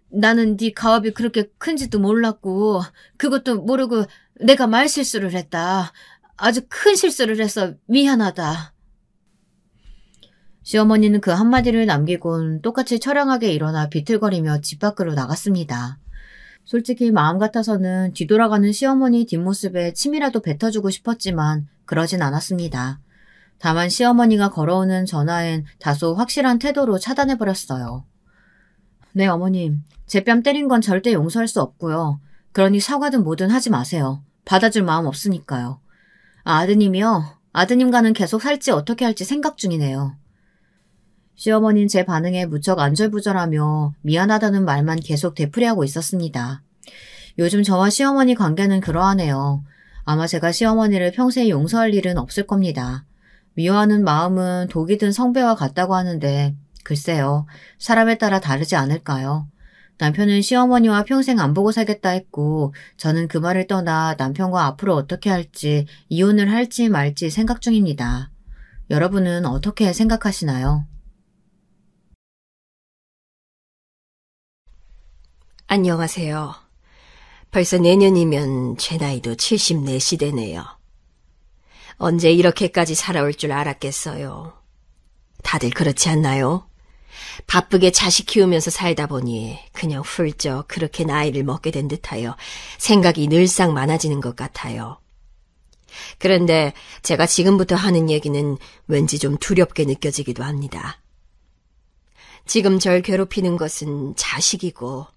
나는 네 가업이 그렇게 큰지도 몰랐고 그것도 모르고 내가 말실수를 했다. 아주 큰 실수를 해서 미안하다. 시어머니는 그 한마디를 남기곤 똑같이 처량하게 일어나 비틀거리며 집 밖으로 나갔습니다. 솔직히 마음 같아서는 뒤돌아가는 시어머니 뒷모습에 침이라도 뱉어주고 싶었지만 그러진 않았습니다. 다만 시어머니가 걸어오는 전화엔 다소 확실한 태도로 차단해버렸어요. 네, 어머님. 제 뺨 때린 건 절대 용서할 수 없고요. 그러니 사과든 뭐든 하지 마세요. 받아줄 마음 없으니까요. 아드님이요? 아드님과는 계속 살지 어떻게 할지 생각 중이네요. 시어머니는 제 반응에 무척 안절부절하며 미안하다는 말만 계속 되풀이하고 있었습니다. 요즘 저와 시어머니 관계는 그러하네요. 아마 제가 시어머니를 평생 용서할 일은 없을 겁니다. 미워하는 마음은 독이 든 성배와 같다고 하는데 글쎄요. 사람에 따라 다르지 않을까요? 남편은 시어머니와 평생 안 보고 살겠다 했고 저는 그 말을 떠나 남편과 앞으로 어떻게 할지 이혼을 할지 말지 생각 중입니다. 여러분은 어떻게 생각하시나요? 안녕하세요. 벌써 내년이면 제 나이도 74시 되네요. 언제 이렇게까지 살아올 줄 알았겠어요. 다들 그렇지 않나요? 바쁘게 자식 키우면서 살다 보니 그냥 훌쩍 그렇게 나이를 먹게 된 듯하여 생각이 늘상 많아지는 것 같아요. 그런데 제가 지금부터 하는 얘기는 왠지 좀 두렵게 느껴지기도 합니다. 지금 절 괴롭히는 것은 자식이고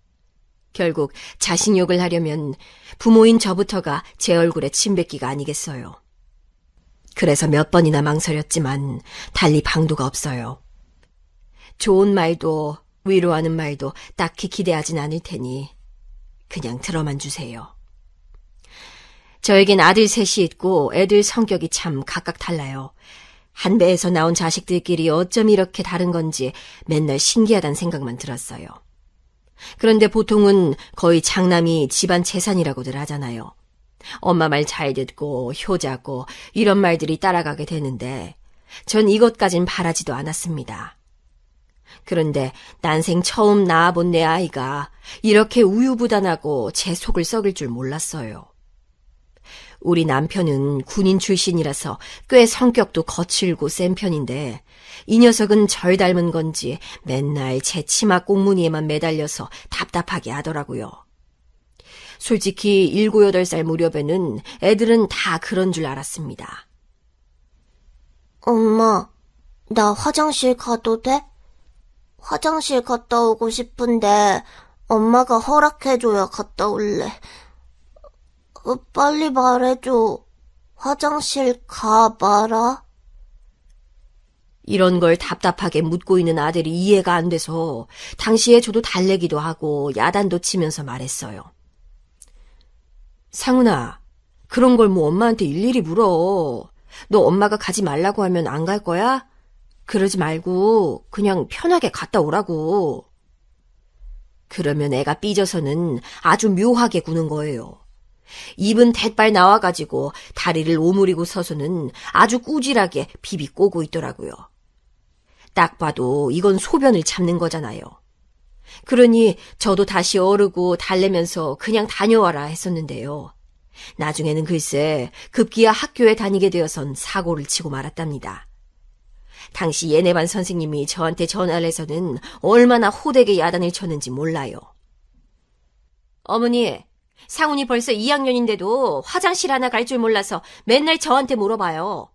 결국 자식 욕을 하려면 부모인 저부터가 제 얼굴에 침 뱉기가 아니겠어요. 그래서 몇 번이나 망설였지만 달리 방도가 없어요. 좋은 말도 위로하는 말도 딱히 기대하진 않을 테니 그냥 들어만 주세요. 저에겐 아들 셋이 있고 애들 성격이 참 각각 달라요. 한 배에서 나온 자식들끼리 어쩜 이렇게 다른 건지 맨날 신기하다는 생각만 들었어요. 그런데 보통은 거의 장남이 집안 재산이라고들 하잖아요. 엄마 말 잘 듣고 효자고 이런 말들이 따라가게 되는데 전 이것까진 바라지도 않았습니다. 그런데 난생 처음 낳아본 내 아이가 이렇게 우유부단하고 제 속을 썩일 줄 몰랐어요. 우리 남편은 군인 출신이라서 꽤 성격도 거칠고 센 편인데 이 녀석은 절 닮은 건지 맨날 제 치마 꽁무니에만 매달려서 답답하게 하더라고요. 솔직히 7, 8살 무렵에는 애들은 다 그런 줄 알았습니다. 엄마, 나 화장실 가도 돼? 화장실 갔다 오고 싶은데 엄마가 허락해줘야 갔다 올래. 빨리 말해줘. 화장실 가봐라. 이런 걸 답답하게 묻고 있는 아들이 이해가 안 돼서 당시에 저도 달래기도 하고 야단도 치면서 말했어요. 상훈아, 그런 걸 뭐 엄마한테 일일이 물어. 너 엄마가 가지 말라고 하면 안 갈 거야? 그러지 말고 그냥 편하게 갔다 오라고. 그러면 애가 삐져서는 아주 묘하게 구는 거예요. 입은 대빨 나와가지고 다리를 오므리고 서서는 아주 꾸질하게 비비 꼬고 있더라고요. 딱 봐도 이건 소변을 참는 거잖아요. 그러니 저도 다시 어르고 달래면서 그냥 다녀와라 했었는데요. 나중에는 글쎄 급기야 학교에 다니게 되어선 사고를 치고 말았답니다. 당시 얘네반 선생님이 저한테 전화를 해서는 얼마나 호되게 야단을 쳤는지 몰라요. 어머니, 상훈이 벌써 2학년인데도 화장실 하나 갈 줄 몰라서 맨날 저한테 물어봐요.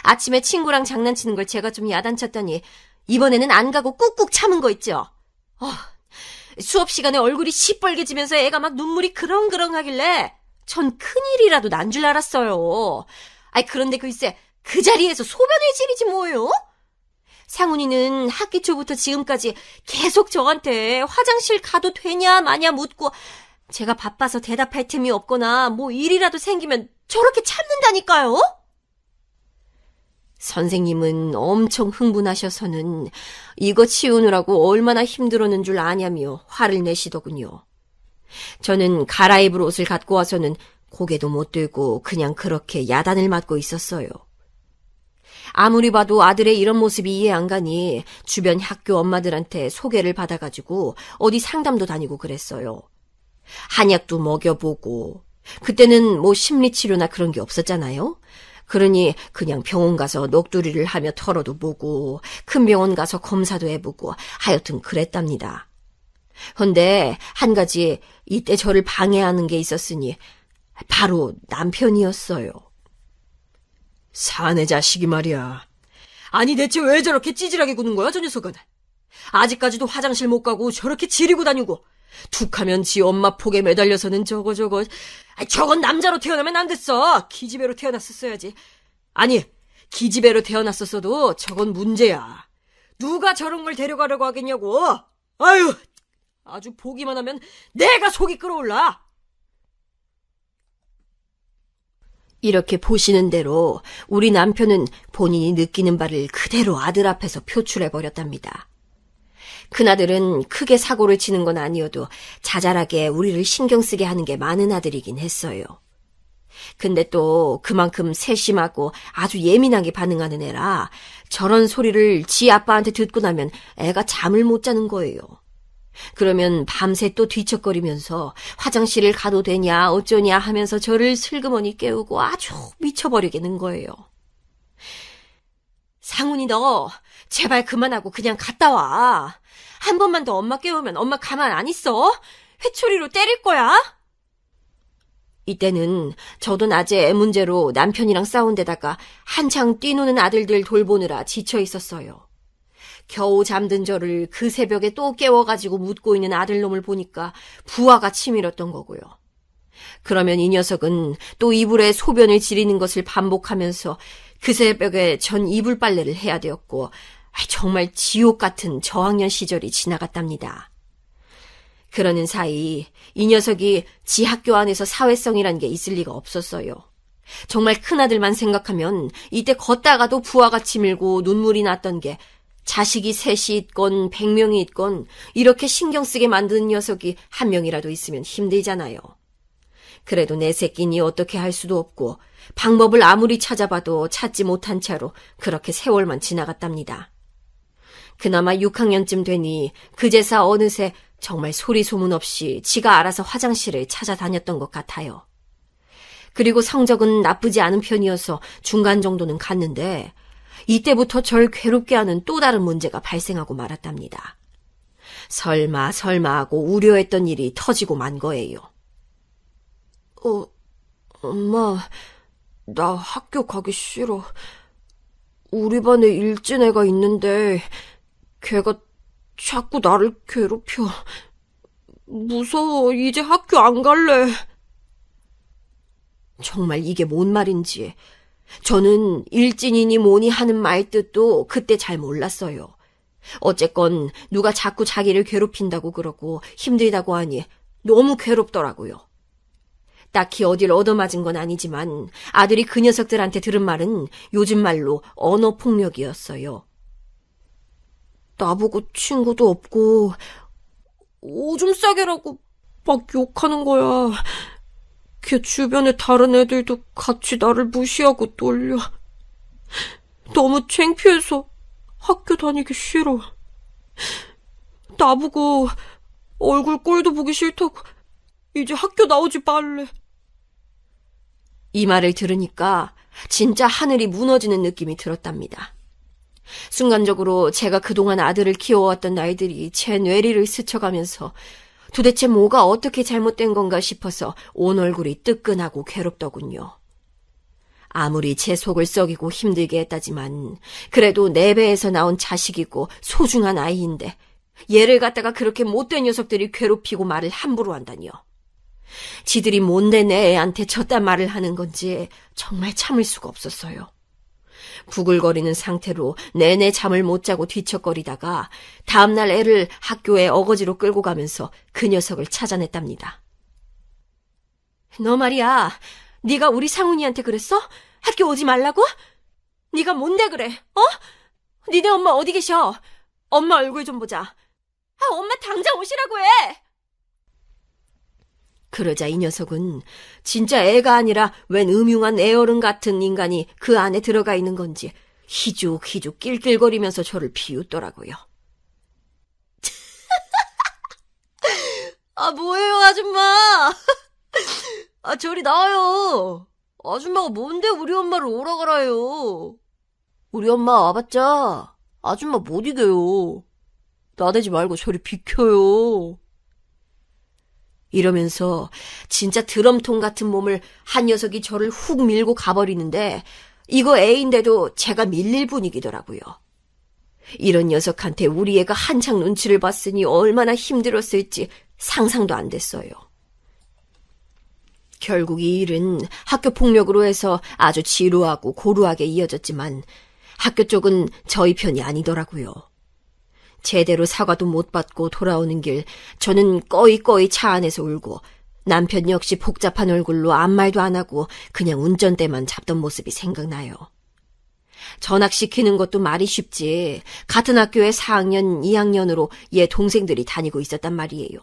아침에 친구랑 장난치는 걸 제가 좀 야단쳤더니 이번에는 안 가고 꾹꾹 참은 거 있죠. 수업 시간에 얼굴이 시뻘개지면서 애가 막 눈물이 그렁그렁 하길래 전 큰일이라도 난 줄 알았어요. 그런데 글쎄 그 자리에서 소변을 지리지 뭐예요? 상훈이는 학기 초부터 지금까지 계속 저한테 화장실 가도 되냐 마냐 묻고 제가 바빠서 대답할 틈이 없거나 뭐 일이라도 생기면 저렇게 참는다니까요? 선생님은 엄청 흥분하셔서는 이거 치우느라고 얼마나 힘들었는 줄 아냐며 화를 내시더군요. 저는 갈아입을 옷을 갖고 와서는 고개도 못 들고 그냥 그렇게 야단을 맞고 있었어요. 아무리 봐도 아들의 이런 모습이 이해 안 가니 주변 학교 엄마들한테 소개를 받아가지고 어디 상담도 다니고 그랬어요. 한약도 먹여보고 그때는 뭐 심리치료나 그런 게 없었잖아요. 그러니 그냥 병원 가서 넋두리를 하며 털어도 보고 큰 병원 가서 검사도 해보고 하여튼 그랬답니다. 근데 한 가지 이때 저를 방해하는 게 있었으니 바로 남편이었어요. 사내 자식이 말이야. 아니 대체 왜 저렇게 찌질하게 구는 거야 저 녀석은. 아직까지도 화장실 못 가고 저렇게 지리고 다니고 툭하면 지 엄마 폭에 매달려서는 저건 남자로 태어나면 안 됐어. 기집애로 태어났었어야지. 아니 기집애로 태어났었어도 저건 문제야. 누가 저런 걸 데려가려고 하겠냐고. 아유, 아주 보기만 하면 내가 속이 끓어올라. 이렇게 보시는 대로 우리 남편은 본인이 느끼는 바를 그대로 아들 앞에서 표출해버렸답니다. 큰아들은 크게 사고를 치는 건 아니어도 자잘하게 우리를 신경 쓰게 하는 게 많은 아들이긴 했어요. 근데 또 그만큼 세심하고 아주 예민하게 반응하는 애라 저런 소리를 지 아빠한테 듣고 나면 애가 잠을 못 자는 거예요. 그러면 밤새 또 뒤척거리면서 화장실을 가도 되냐 어쩌냐 하면서 저를 슬그머니 깨우고 아주 미쳐버리겠는 거예요. 상훈이 너 제발 그만하고 그냥 갔다 와. 한 번만 더 엄마 깨우면 엄마 가만 안 있어. 회초리로 때릴 거야. 이때는 저도 낮에 애 문제로 남편이랑 싸운 데다가 한창 뛰노는 아들들 돌보느라 지쳐 있었어요. 겨우 잠든 저를 그 새벽에 또 깨워가지고 묻고 있는 아들놈을 보니까 부하가 치밀었던 거고요. 그러면 이 녀석은 또 이불에 소변을 지리는 것을 반복하면서 그 새벽에 전 이불 빨래를 해야 되었고 정말 지옥 같은 저학년 시절이 지나갔답니다. 그러는 사이 이 녀석이 지 학교 안에서 사회성이란 게 있을 리가 없었어요. 정말 큰아들만 생각하면 이때 걷다가도 부하가 치밀고 눈물이 났던 게 자식이 셋이 있건 100명이 있건 이렇게 신경 쓰게 만드는 녀석이 한 명이라도 있으면 힘들잖아요. 그래도 내 새끼니 어떻게 할 수도 없고 방법을 아무리 찾아봐도 찾지 못한 채로 그렇게 세월만 지나갔답니다. 그나마 6학년쯤 되니 그제서 어느새 정말 소리 소문 없이 지가 알아서 화장실을 찾아다녔던 것 같아요. 그리고 성적은 나쁘지 않은 편이어서 중간 정도는 갔는데 이때부터 절 괴롭게 하는 또 다른 문제가 발생하고 말았답니다. 설마 하고 우려했던 일이 터지고 만 거예요. 엄마, 나 학교 가기 싫어. 우리 반에 일진 애가 있는데 걔가 자꾸 나를 괴롭혀. 무서워. 이제 학교 안 갈래. 정말 이게 뭔 말인지 저는 일진이니 뭐니 하는 말 뜻도 그때 잘 몰랐어요. 어쨌건 누가 자꾸 자기를 괴롭힌다고 그러고 힘들다고 하니 너무 괴롭더라고요. 딱히 어딜 얻어맞은 건 아니지만 아들이 그 녀석들한테 들은 말은 요즘 말로 언어폭력이었어요. 나보고 친구도 없고 오줌 싸개라고 막 욕하는 거야. 걔 주변에 다른 애들도 같이 나를 무시하고 놀려. 너무 창피해서 학교 다니기 싫어. 나보고 얼굴 꼴도 보기 싫다고 이제 학교 나오지 말래. 이 말을 들으니까 진짜 하늘이 무너지는 느낌이 들었답니다. 순간적으로 제가 그동안 아들을 키워왔던 날들이 제 뇌리를 스쳐가면서 도대체 뭐가 어떻게 잘못된 건가 싶어서 온 얼굴이 뜨끈하고 괴롭더군요. 아무리 제 속을 썩이고 힘들게 했다지만 그래도 내 배에서 나온 자식이고 소중한 아이인데 얘를 갖다가 그렇게 못된 녀석들이 괴롭히고 말을 함부로 한다니요. 지들이 뭔데 내 애한테 저딴 말을 하는 건지 정말 참을 수가 없었어요. 부글거리는 상태로 내내 잠을 못 자고 뒤척거리다가 다음날 애를 학교에 어거지로 끌고 가면서 그 녀석을 찾아냈답니다. 너 말이야, 네가 우리 상훈이한테 그랬어? 학교 오지 말라고? 네가 뭔데 그래? 니네 엄마 어디 계셔? 엄마 얼굴 좀 보자. 엄마 당장 오시라고 해! 그러자 이 녀석은 진짜 애가 아니라 웬 음흉한 애어른 같은 인간이 그 안에 들어가 있는 건지 희죽희죽 낄낄거리면서 저를 비웃더라고요. 뭐예요, 아줌마? 저리 나와요. 아줌마가 뭔데 우리 엄마를 오라 가라요. 우리 엄마 와봤자 아줌마 못 이겨요. 나대지 말고 저리 비켜요. 이러면서 진짜 드럼통 같은 몸을 한 녀석이 저를 훅 밀고 가버리는데 이거 애인데도 제가 밀릴 분위기더라고요. 이런 녀석한테 우리 애가 한창 눈치를 봤으니 얼마나 힘들었을지 상상도 안 됐어요. 결국 이 일은 학교 폭력으로 해서 아주 지루하고 고루하게 이어졌지만 학교 쪽은 저희 편이 아니더라고요. 제대로 사과도 못 받고 돌아오는 길 저는 꺼이꺼이 차 안에서 울고 남편 역시 복잡한 얼굴로 아무 말도 안 하고 그냥 운전대만 잡던 모습이 생각나요. 전학시키는 것도 말이 쉽지 같은 학교에 4학년, 2학년으로 얘 동생들이 다니고 있었단 말이에요.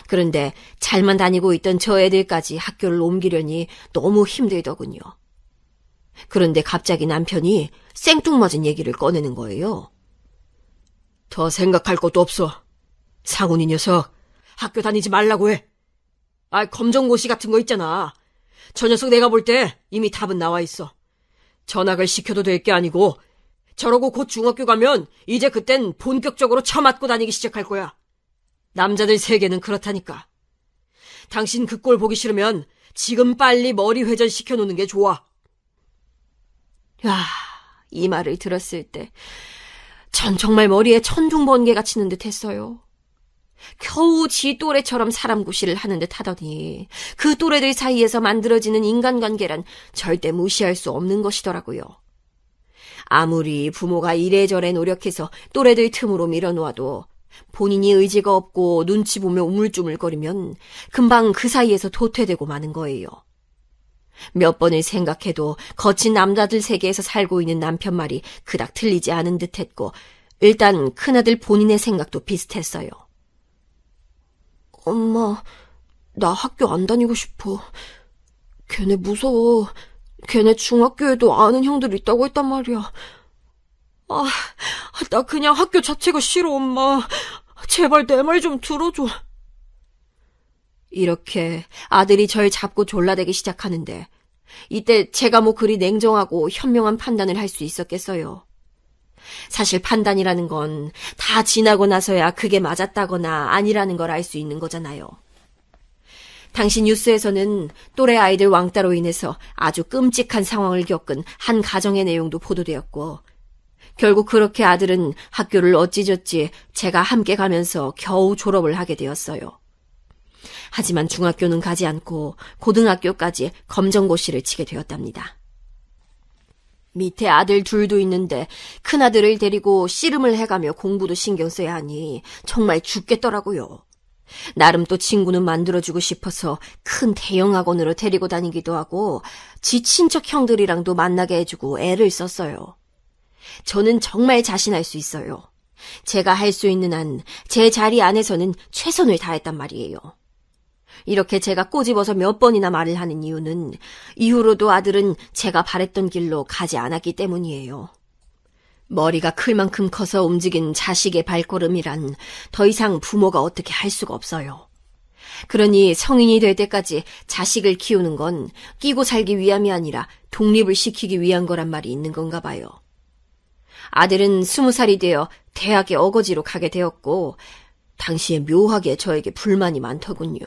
그런데 잘만 다니고 있던 저 애들까지 학교를 옮기려니 너무 힘들더군요. 그런데 갑자기 남편이 생뚱맞은 얘기를 꺼내는 거예요. 더 생각할 것도 없어. 상훈이 녀석 학교 다니지 말라고 해. 검정고시 같은 거 있잖아. 저 녀석 내가 볼 때 이미 답은 나와 있어. 전학을 시켜도 될 게 아니고 저러고 곧 중학교 가면 이제 그땐 본격적으로 처맞고 다니기 시작할 거야. 남자들 세계는 그렇다니까. 당신 그 꼴 보기 싫으면 지금 빨리 머리 회전시켜 놓는 게 좋아. 야, 이 말을 들었을 때 전 정말 머리에 천둥번개가 치는 듯 했어요. 겨우 지 또래처럼 사람 구실을 하는 듯 하더니 그 또래들 사이에서 만들어지는 인간관계란 절대 무시할 수 없는 것이더라고요. 아무리 부모가 이래저래 노력해서 또래들 틈으로 밀어놓아도 본인이 의지가 없고 눈치 보며 우물쭈물거리면 금방 그 사이에서 도태되고 마는 거예요. 몇 번을 생각해도 거친 남자들 세계에서 살고 있는 남편 말이 그닥 틀리지 않은 듯했고 일단 큰아들 본인의 생각도 비슷했어요. 엄마, 나 학교 안 다니고 싶어. 걔네 무서워. 걔네 중학교에도 아는 형들 있다고 했단 말이야. 나 그냥 학교 자체가 싫어, 엄마. 제발 내 말 좀 들어줘. 이렇게 아들이 절 잡고 졸라대기 시작하는데 이때 제가 뭐 그리 냉정하고 현명한 판단을 할 수 있었겠어요. 사실 판단이라는 건 다 지나고 나서야 그게 맞았다거나 아니라는 걸 알 수 있는 거잖아요. 당시 뉴스에서는 또래 아이들 왕따로 인해서 아주 끔찍한 상황을 겪은 한 가정의 내용도 보도되었고, 결국 그렇게 아들은 학교를 어찌저찌 제가 함께 가면서 겨우 졸업을 하게 되었어요. 하지만 중학교는 가지 않고 고등학교까지 검정고시를 치게 되었답니다. 밑에 아들 둘도 있는데 큰아들을 데리고 씨름을 해가며 공부도 신경 써야 하니 정말 죽겠더라고요. 나름 또 친구는 만들어주고 싶어서 큰 대형 학원으로 데리고 다니기도 하고 지 친척 형들이랑도 만나게 해주고 애를 썼어요. 저는 정말 자신할 수 있어요. 제가 할 수 있는 한 제 자리 안에서는 최선을 다했단 말이에요. 이렇게 제가 꼬집어서 몇 번이나 말을 하는 이유는 이후로도 아들은 제가 바랬던 길로 가지 않았기 때문이에요. 머리가 클 만큼 커서 움직인 자식의 발걸음이란 더 이상 부모가 어떻게 할 수가 없어요. 그러니 성인이 될 때까지 자식을 키우는 건 끼고 살기 위함이 아니라 독립을 시키기 위한 거란 말이 있는 건가 봐요. 아들은 20살이 되어 대학에 어거지로 가게 되었고 당시에 묘하게 저에게 불만이 많더군요.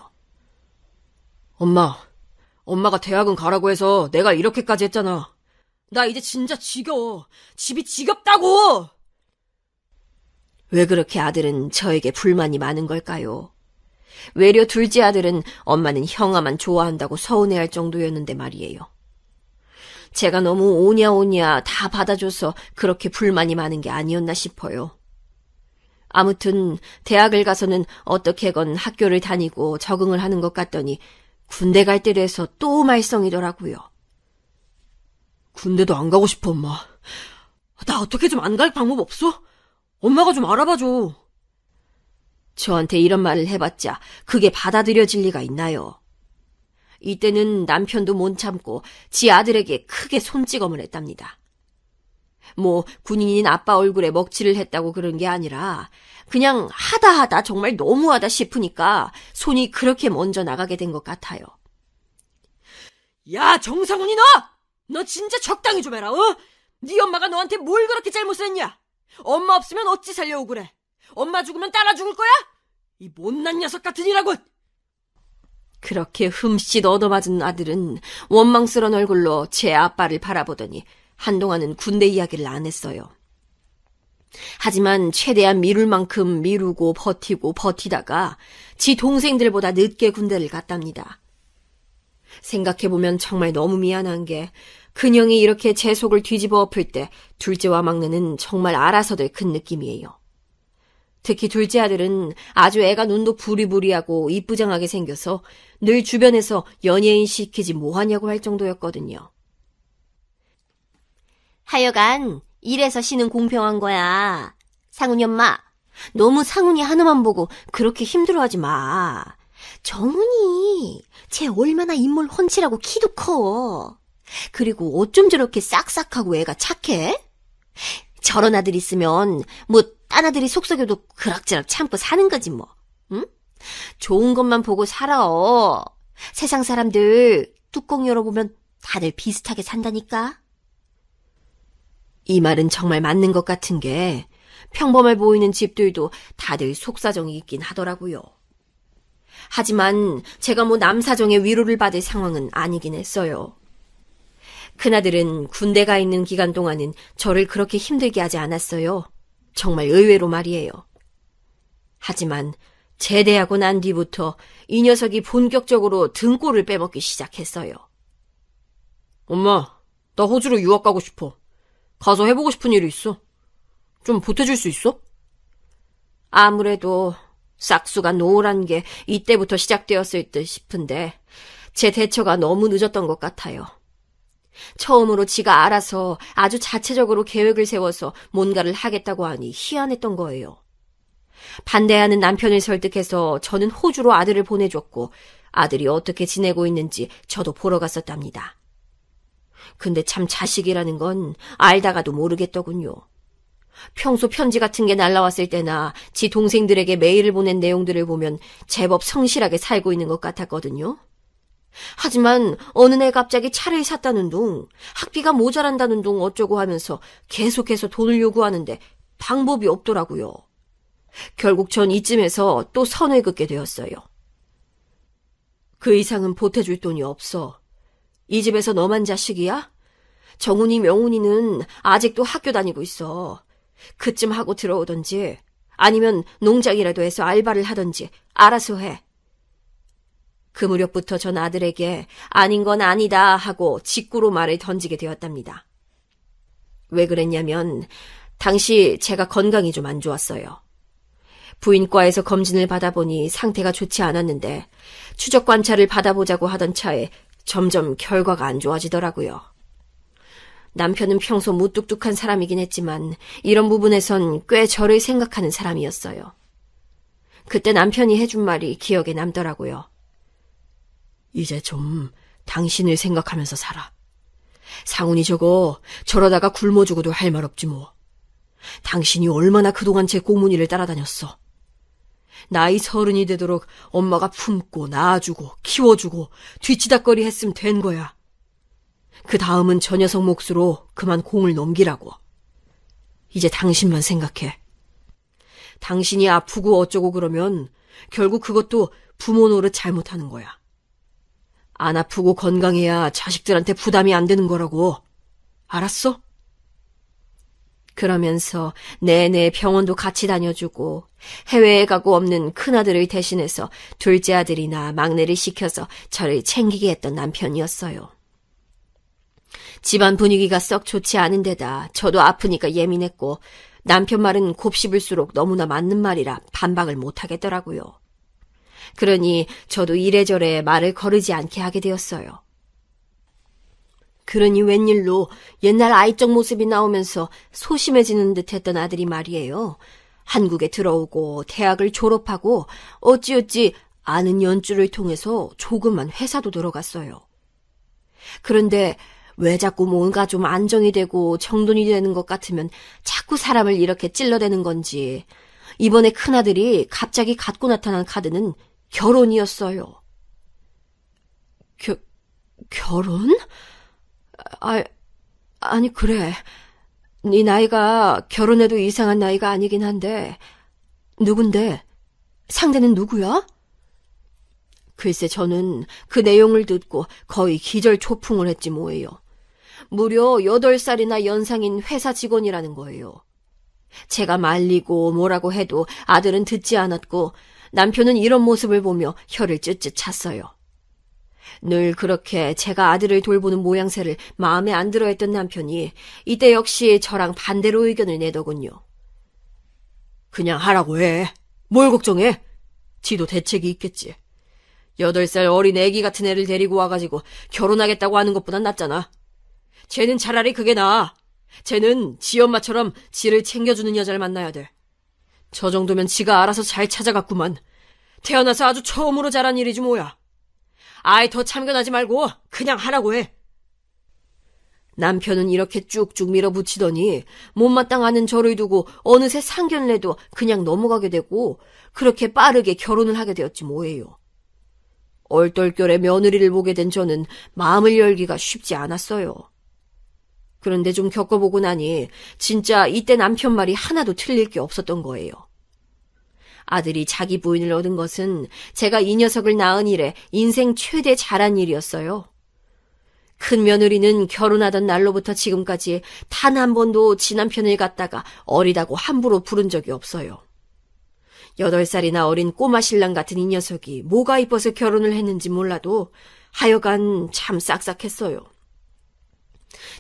엄마가 대학은 가라고 해서 내가 이렇게까지 했잖아. 나 이제 진짜 지겨워. 집이 지겹다고! 왜 그렇게 아들은 저에게 불만이 많은 걸까요? 외려 둘째 아들은 엄마는 형아만 좋아한다고 서운해할 정도였는데 말이에요. 제가 너무 오냐오냐 다 받아줘서 그렇게 불만이 많은 게 아니었나 싶어요. 아무튼 대학을 가서는 어떻게건 학교를 다니고 적응을 하는 것 같더니 군대 갈 때 돼서 또 말썽이더라고요. 군대도 안 가고 싶어, 엄마. 나 어떻게 좀 안 갈 방법 없어? 엄마가 좀 알아봐줘. 저한테 이런 말을 해봤자 그게 받아들여질 리가 있나요? 이때는 남편도 못 참고 지 아들에게 크게 손찌검을 했답니다. 뭐 군인인 아빠 얼굴에 먹칠을 했다고 그런 게 아니라 그냥 하다 정말 너무하다 싶으니까 손이 그렇게 먼저 나가게 된 것 같아요. 야, 정상훈이 너 진짜 적당히 좀 해라, 어? 네 엄마가 너한테 뭘 그렇게 잘못을 했냐? 엄마 없으면 어찌 살려고 그래? 엄마 죽으면 따라 죽을 거야? 이 못난 녀석 같은 이라고! 그렇게 흠씬 얻어맞은 아들은 원망스러운 얼굴로 제 아빠를 바라보더니 한동안은 군대 이야기를 안 했어요. 하지만 최대한 미룰 만큼 미루고 버티다가 지 동생들보다 늦게 군대를 갔답니다. 생각해보면 정말 너무 미안한 게 근형이 이렇게 제 속을 뒤집어 엎을 때 둘째와 막내는 정말 알아서들 큰 느낌이에요. 특히 둘째 아들은 아주 애가 눈도 부리부리하고 이쁘장하게 생겨서 늘 주변에서 연예인 시키지 뭐하냐고 할 정도였거든요. 하여간 이래서 씨는 공평한 거야. 상훈이 엄마, 너무 상훈이 하나만 보고 그렇게 힘들어하지 마. 정훈이 쟤 얼마나 인물 훤칠하고 키도 커. 그리고 어쩜 저렇게 싹싹하고 애가 착해? 저런 아들 있으면 뭐 딴 아들이 속썩여도 그럭저럭 참고 사는 거지 뭐. 응? 좋은 것만 보고 살아. 세상 사람들 뚜껑 열어보면 다들 비슷하게 산다니까. 이 말은 정말 맞는 것 같은 게 평범해 보이는 집들도 다들 속사정이 있긴 하더라고요. 하지만 제가 뭐 남사정의 위로를 받을 상황은 아니긴 했어요. 큰아들은 군대 가 있는 기간 동안은 저를 그렇게 힘들게 하지 않았어요. 정말 의외로 말이에요. 하지만 제대하고 난 뒤부터 이 녀석이 본격적으로 등골을 빼먹기 시작했어요. 엄마, 나 호주로 유학 가고 싶어. 가서 해보고 싶은 일이 있어. 좀 보태줄 수 있어? 아무래도 싹수가 노란 게 이때부터 시작되었을 듯 싶은데 제 대처가 너무 늦었던 것 같아요. 처음으로 지가 알아서 아주 자체적으로 계획을 세워서 뭔가를 하겠다고 하니 희한했던 거예요. 반대하는 남편을 설득해서 저는 호주로 아들을 보내줬고 아들이 어떻게 지내고 있는지 저도 보러 갔었답니다. 근데 참 자식이라는 건 알다가도 모르겠더군요. 평소 편지 같은 게 날라왔을 때나 지 동생들에게 메일을 보낸 내용들을 보면 제법 성실하게 살고 있는 것 같았거든요. 하지만 어느 날 갑자기 차를 샀다는 둥, 학비가 모자란다는 둥 어쩌고 하면서 계속해서 돈을 요구하는데 방법이 없더라고요. 결국 전 이쯤에서 또 선을 긋게 되었어요. 그 이상은 보태줄 돈이 없어. 이 집에서 너만 자식이야? 정훈이, 명훈이는 아직도 학교 다니고 있어. 그쯤 하고 들어오던지 아니면 농장이라도 해서 알바를 하던지 알아서 해. 그 무렵부터 전 아들에게 아닌 건 아니다 하고 직구로 말을 던지게 되었답니다. 왜 그랬냐면 당시 제가 건강이 좀 안 좋았어요. 부인과에서 검진을 받아보니 상태가 좋지 않았는데 추적 관찰을 받아보자고 하던 차에 점점 결과가 안 좋아지더라고요. 남편은 평소 무뚝뚝한 사람이긴 했지만 이런 부분에선 꽤 저를 생각하는 사람이었어요. 그때 남편이 해준 말이 기억에 남더라고요. 이제 좀 당신을 생각하면서 살아. 상훈이 저러다가 굶어 죽어도 할 말 없지 뭐. 당신이 얼마나 그동안 제 공문이를 따라다녔어. 나이 30이 되도록 엄마가 품고 낳아주고 키워주고 뒤치다꺼리 했으면 된 거야. 그 다음은 저 녀석 몫으로 그만 공을 넘기라고. 이제 당신만 생각해. 당신이 아프고 어쩌고 그러면 결국 그것도 부모 노릇 잘못하는 거야. 안 아프고 건강해야 자식들한테 부담이 안 되는 거라고. 알았어? 그러면서 내내 병원도 같이 다녀주고 해외에 가고 없는 큰아들을 대신해서 둘째 아들이나 막내를 시켜서 저를 챙기게 했던 남편이었어요. 집안 분위기가 썩 좋지 않은 데다 저도 아프니까 예민했고 남편 말은 곱씹을수록 너무나 맞는 말이라 반박을 못하겠더라고요. 그러니 저도 이래저래 말을 거르지 않게 하게 되었어요. 그러니 웬일로 옛날 아이적 모습이 나오면서 소심해지는 듯했던 아들이 말이에요. 한국에 들어오고 대학을 졸업하고 어찌어찌 아는 연줄을 통해서 조그만 회사도 들어갔어요. 그런데 왜 자꾸 뭔가 좀 안정이 되고 정돈이 되는 것 같으면 자꾸 사람을 이렇게 찔러대는 건지 이번에 큰아들이 갑자기 갖고 나타난 카드는 결혼이었어요. 결혼? 아니 그래. 네 나이가 결혼해도 이상한 나이가 아니긴 한데 누군데? 상대는 누구야? 글쎄 저는 그 내용을 듣고 거의 기절초풍을 했지 뭐예요. 무려 8살이나 연상인 회사 직원이라는 거예요. 제가 말리고 뭐라고 해도 아들은 듣지 않았고 남편은 이런 모습을 보며 혀를 쯧쯧 찼어요. 늘 그렇게 제가 아들을 돌보는 모양새를 마음에 안 들어했던 남편이 이때 역시 저랑 반대로 의견을 내더군요. 그냥 하라고 해. 뭘 걱정해? 지도 대책이 있겠지. 8살 어린 애기 같은 애를 데리고 와가지고 결혼하겠다고 하는 것보단 낫잖아. 쟤는 차라리 그게 나아. 쟤는 지 엄마처럼 지를 챙겨주는 여자를 만나야 돼. 저 정도면 지가 알아서 잘 찾아갔구만. 태어나서 아주 처음으로 잘한 일이지 뭐야. 아이 더 참견하지 말고 그냥 하라고 해. 남편은 이렇게 쭉쭉 밀어붙이더니 못마땅하는 저를 두고 어느새 상견례도 그냥 넘어가게 되고 그렇게 빠르게 결혼을 하게 되었지 뭐예요. 얼떨결에 며느리를 보게 된 저는 마음을 열기가 쉽지 않았어요. 그런데 좀 겪어보고 나니 진짜 이때 남편 말이 하나도 틀릴 게 없었던 거예요. 아들이 자기 부인을 얻은 것은 제가 이 녀석을 낳은 이래 인생 최대 잘한 일이었어요. 큰 며느리는 결혼하던 날로부터 지금까지 단 한 번도 지 남편을 갖다가 어리다고 함부로 부른 적이 없어요. 8살이나 어린 꼬마 신랑 같은 이 녀석이 뭐가 이뻐서 결혼을 했는지 몰라도 하여간 참 싹싹했어요.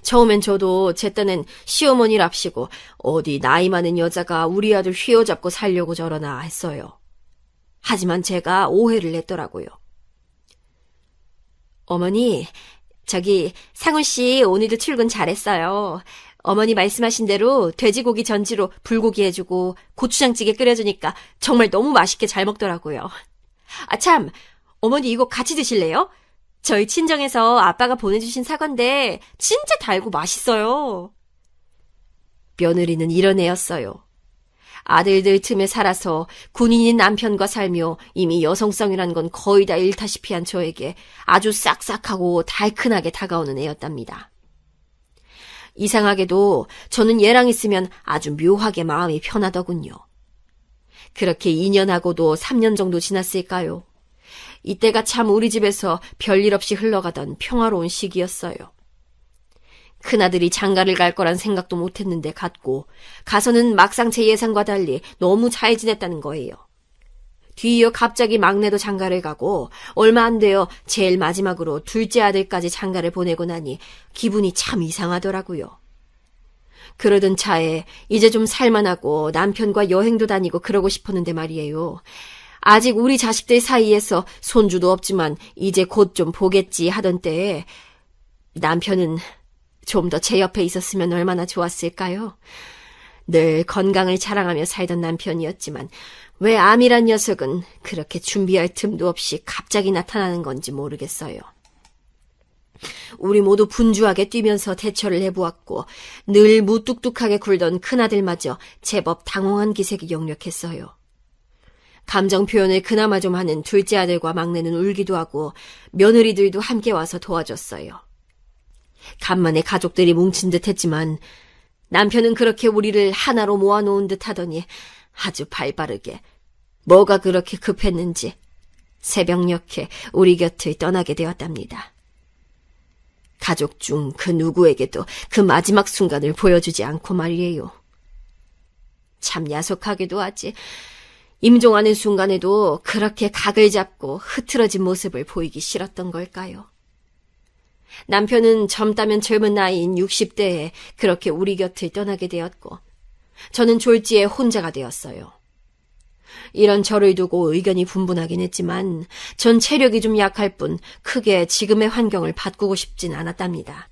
처음엔 저도 제 딴엔 시어머니랍시고 어디 나이 많은 여자가 우리 아들 휘어잡고 살려고 저러나 했어요. 하지만 제가 오해를 했더라고요. 어머니, 상훈씨 오늘도 출근 잘했어요. 어머니 말씀하신 대로 돼지고기 전지로 불고기 해주고 고추장찌개 끓여주니까 정말 너무 맛있게 잘 먹더라고요. 아 참, 어머니 이거 같이 드실래요? 저희 친정에서 아빠가 보내주신 사과인데 진짜 달고 맛있어요. 며느리는 이런 애였어요. 아들들 틈에 살아서 군인인 남편과 살며 이미 여성성이란 건 거의 다 잃다시피 한 저에게 아주 싹싹하고 달큰하게 다가오는 애였답니다. 이상하게도 저는 얘랑 있으면 아주 묘하게 마음이 편하더군요. 그렇게 2년하고도 3년 정도 지났을까요? 이때가 참 우리 집에서 별일 없이 흘러가던 평화로운 시기였어요. 큰아들이 장가를 갈 거란 생각도 못했는데 갔고 가서는 막상 제 예상과 달리 너무 잘 지냈다는 거예요. 뒤이어 갑자기 막내도 장가를 가고 얼마 안 되어 제일 마지막으로 둘째 아들까지 장가를 보내고 나니 기분이 참 이상하더라고요. 그러던 차에 이제 좀 살만하고 남편과 여행도 다니고 그러고 싶었는데 말이에요. 아직 우리 자식들 사이에서 손주도 없지만 이제 곧 좀 보겠지 하던 때에 남편은 좀 더 제 옆에 있었으면 얼마나 좋았을까요? 늘 건강을 자랑하며 살던 남편이었지만 왜 암이란 녀석은 그렇게 준비할 틈도 없이 갑자기 나타나는 건지 모르겠어요. 우리 모두 분주하게 뛰면서 대처를 해보았고 늘 무뚝뚝하게 굴던 큰아들마저 제법 당황한 기색이 역력했어요. 감정 표현을 그나마 좀 하는 둘째 아들과 막내는 울기도 하고 며느리들도 함께 와서 도와줬어요. 간만에 가족들이 뭉친 듯 했지만 남편은 그렇게 우리를 하나로 모아놓은 듯 하더니 아주 발빠르게 뭐가 그렇게 급했는지 새벽녘에 우리 곁을 떠나게 되었답니다. 가족 중 그 누구에게도 그 마지막 순간을 보여주지 않고 말이에요. 참 야속하기도 하지. 임종하는 순간에도 그렇게 각을 잡고 흐트러진 모습을 보이기 싫었던 걸까요? 남편은 젊다면 젊은 나이인 60대에 그렇게 우리 곁을 떠나게 되었고 저는 졸지에 혼자가 되었어요. 이런 저를 두고 의견이 분분하긴 했지만 전 체력이 좀 약할 뿐 크게 지금의 환경을 바꾸고 싶진 않았답니다.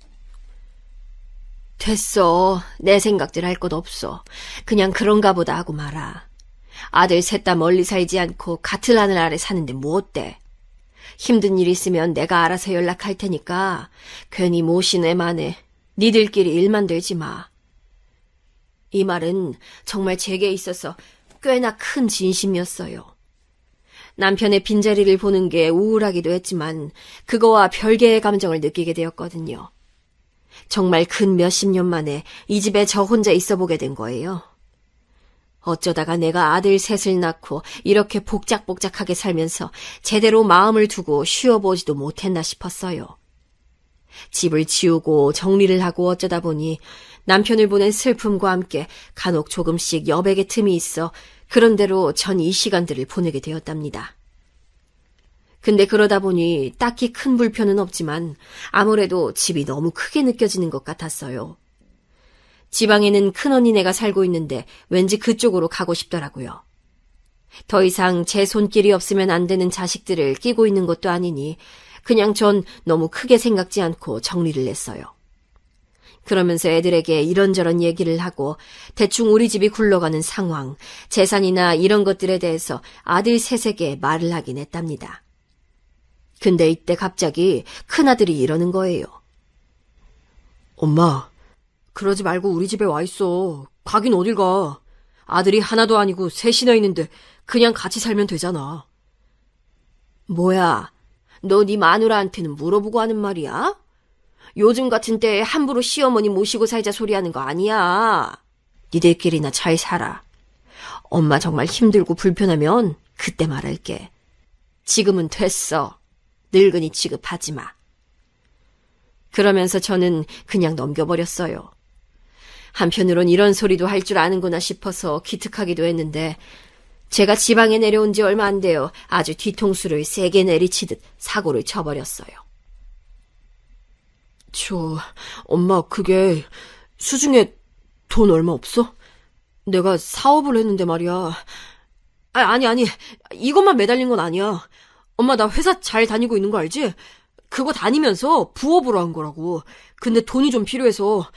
됐어. 내 생각들 할 것 없어. 그냥 그런가 보다 하고 말아. 아들 셋 다 멀리 살지 않고 같은 하늘 아래 사는데 뭐 어때? 힘든 일 있으면 내가 알아서 연락할 테니까 괜히 모신 애만해. 니들끼리 일만 들지 마. 이 말은 정말 제게 있어서 꽤나 큰 진심이었어요. 남편의 빈자리를 보는 게 우울하기도 했지만 그거와 별개의 감정을 느끼게 되었거든요. 정말 근 몇십 년 만에 이 집에 저 혼자 있어 보게 된 거예요. 어쩌다가 내가 아들 셋을 낳고 이렇게 복작복작하게 살면서 제대로 마음을 두고 쉬어보지도 못했나 싶었어요. 집을 치우고 정리를 하고 어쩌다 보니 남편을 보낸 슬픔과 함께 간혹 조금씩 여백의 틈이 있어 그런대로 전 이 시간들을 보내게 되었답니다. 근데 그러다 보니 딱히 큰 불편은 없지만 아무래도 집이 너무 크게 느껴지는 것 같았어요. 지방에는 큰언니네가 살고 있는데 왠지 그쪽으로 가고 싶더라고요. 더 이상 제 손길이 없으면 안 되는 자식들을 끼고 있는 것도 아니니 그냥 전 너무 크게 생각지 않고 정리를 했어요. 그러면서 애들에게 이런저런 얘기를 하고 대충 우리 집이 굴러가는 상황, 재산이나 이런 것들에 대해서 아들 셋에게 말을 하긴 했답니다. 근데 이때 갑자기 큰아들이 이러는 거예요. 엄마, 그러지 말고 우리 집에 와 있어. 가긴 어딜 가. 아들이 하나도 아니고 셋이나 있는데 그냥 같이 살면 되잖아. 뭐야, 너 네 마누라한테는 물어보고 하는 말이야? 요즘 같은 때에 함부로 시어머니 모시고 살자 소리하는 거 아니야. 니들끼리나 잘 살아. 엄마 정말 힘들고 불편하면 그때 말할게. 지금은 됐어. 늙은이 취급하지 마. 그러면서 저는 그냥 넘겨버렸어요. 한편으론 이런 소리도 할 줄 아는구나 싶어서 기특하기도 했는데 제가 지방에 내려온 지 얼마 안 돼요. 아주 뒤통수를 세게 내리치듯 사고를 쳐버렸어요. 엄마 그게 수중에 돈 얼마 없어? 내가 사업을 했는데 말이야. 아니 이것만 매달린 건 아니야. 엄마 나 회사 잘 다니고 있는 거 알지? 그거 다니면서 부업으로 한 거라고. 근데 돈이 좀 필요해서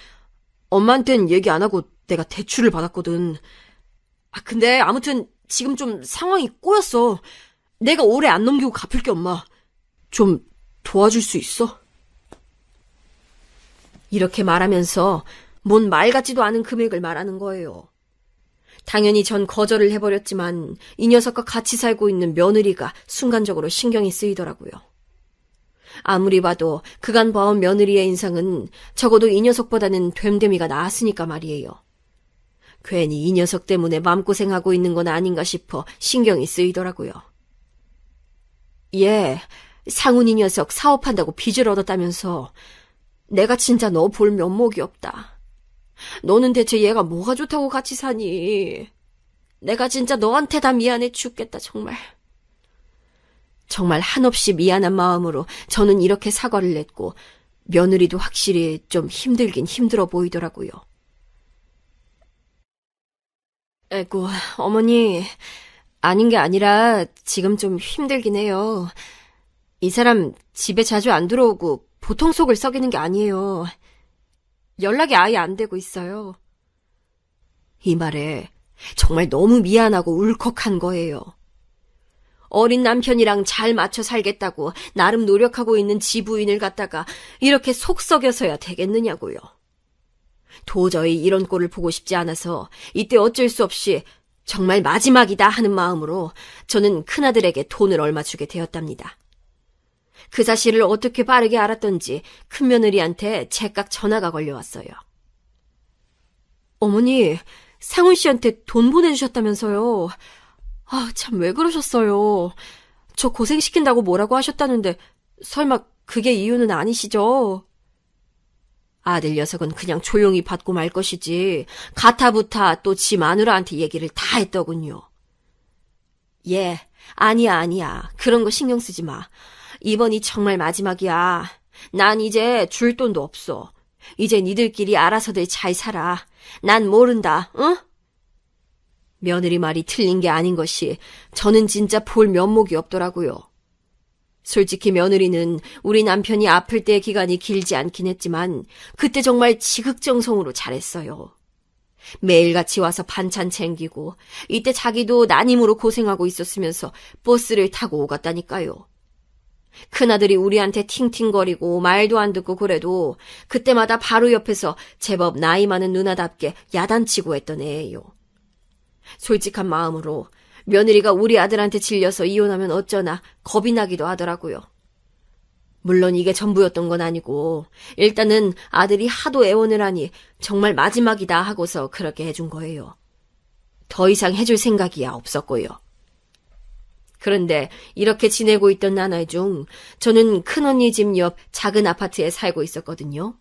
엄마한텐 얘기 안 하고 내가 대출을 받았거든. 근데 아무튼 지금 좀 상황이 꼬였어. 내가 오래 안 넘기고 갚을게 엄마. 좀 도와줄 수 있어? 이렇게 말하면서 뭔 말 같지도 않은 금액을 말하는 거예요. 당연히 전 거절을 해버렸지만 이 녀석과 같이 살고 있는 며느리가 순간적으로 신경이 쓰이더라고요. 아무리 봐도 그간 봐온 며느리의 인상은 적어도 이 녀석보다는 됨됨이가 나았으니까 말이에요. 괜히 이 녀석 때문에 마음고생하고 있는 건 아닌가 싶어 신경이 쓰이더라고요. 얘, 상훈이 녀석 사업한다고 빚을 얻었다면서 내가 진짜 너 볼 면목이 없다. 너는 대체 얘가 뭐가 좋다고 같이 사니? 내가 진짜 너한테 다 미안해 죽겠다, 정말. 정말 한없이 미안한 마음으로 저는 이렇게 사과를 냈고 며느리도 확실히 좀 힘들긴 힘들어 보이더라고요. 에고, 어머니, 아닌 게 아니라 지금 좀 힘들긴 해요. 이 사람 집에 자주 안 들어오고 보통 속을 썩이는 게 아니에요. 연락이 아예 안 되고 있어요. 이 말에 정말 너무 미안하고 울컥한 거예요. 어린 남편이랑 잘 맞춰 살겠다고 나름 노력하고 있는 지부인을 갖다가 이렇게 속 썩여서야 되겠느냐고요. 도저히 이런 꼴을 보고 싶지 않아서 이때 어쩔 수 없이 정말 마지막이다 하는 마음으로 저는 큰아들에게 돈을 얼마 주게 되었답니다. 그 사실을 어떻게 빠르게 알았던지 큰며느리한테 제깍 전화가 걸려왔어요. 어머니, 상훈 씨한테 돈 보내주셨다면서요. 아, 참 왜 그러셨어요. 저 고생시킨다고 뭐라고 하셨다는데 설마 그게 이유는 아니시죠? 아들 녀석은 그냥 조용히 받고 말 것이지 가타부타 또 지 마누라한테 얘기를 다 했더군요. 예, 아니야. 그런 거 신경 쓰지 마. 이번이 정말 마지막이야. 난 이제 줄 돈도 없어. 이제 니들끼리 알아서들 잘 살아. 난 모른다, 응? 며느리 말이 틀린 게 아닌 것이 저는 진짜 볼 면목이 없더라고요. 솔직히 며느리는 우리 남편이 아플 때의 기간이 길지 않긴 했지만 그때 정말 지극정성으로 잘했어요. 매일같이 와서 반찬 챙기고 이때 자기도 난임으로 고생하고 있었으면서 버스를 타고 오갔다니까요. 큰아들이 우리한테 팅팅거리고 말도 안 듣고 그래도 그때마다 바로 옆에서 제법 나이 많은 누나답게 야단치고 했던 애예요. 솔직한 마음으로 며느리가 우리 아들한테 질려서 이혼하면 어쩌나 겁이 나기도 하더라고요. 물론 이게 전부였던 건 아니고 일단은 아들이 하도 애원을 하니 정말 마지막이다 하고서 그렇게 해준 거예요. 더 이상 해줄 생각이야 없었고요. 그런데 이렇게 지내고 있던 나날 중 저는 큰언니 집 옆 작은 아파트에 살고 있었거든요.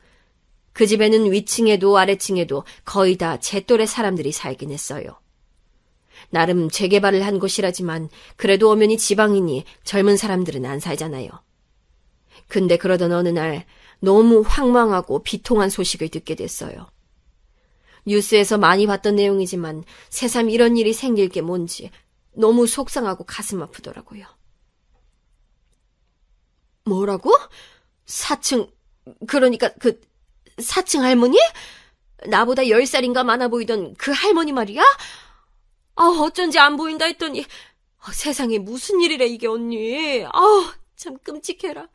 그 집에는 위층에도 아래층에도 거의 다 제 또래 사람들이 살긴 했어요. 나름 재개발을 한 곳이라지만 그래도 엄연히 지방이니 젊은 사람들은 안 살잖아요. 근데 그러던 어느 날 너무 황망하고 비통한 소식을 듣게 됐어요. 뉴스에서 많이 봤던 내용이지만 새삼 이런 일이 생길 게 뭔지 너무 속상하고 가슴 아프더라고요. 뭐라고? 4층, 그러니까 그 4층 할머니? 나보다 10살인가 많아 보이던 그 할머니 말이야? 어쩐지 안 보인다 했더니 세상에 무슨 일이래 이게 언니. 참 끔찍해라.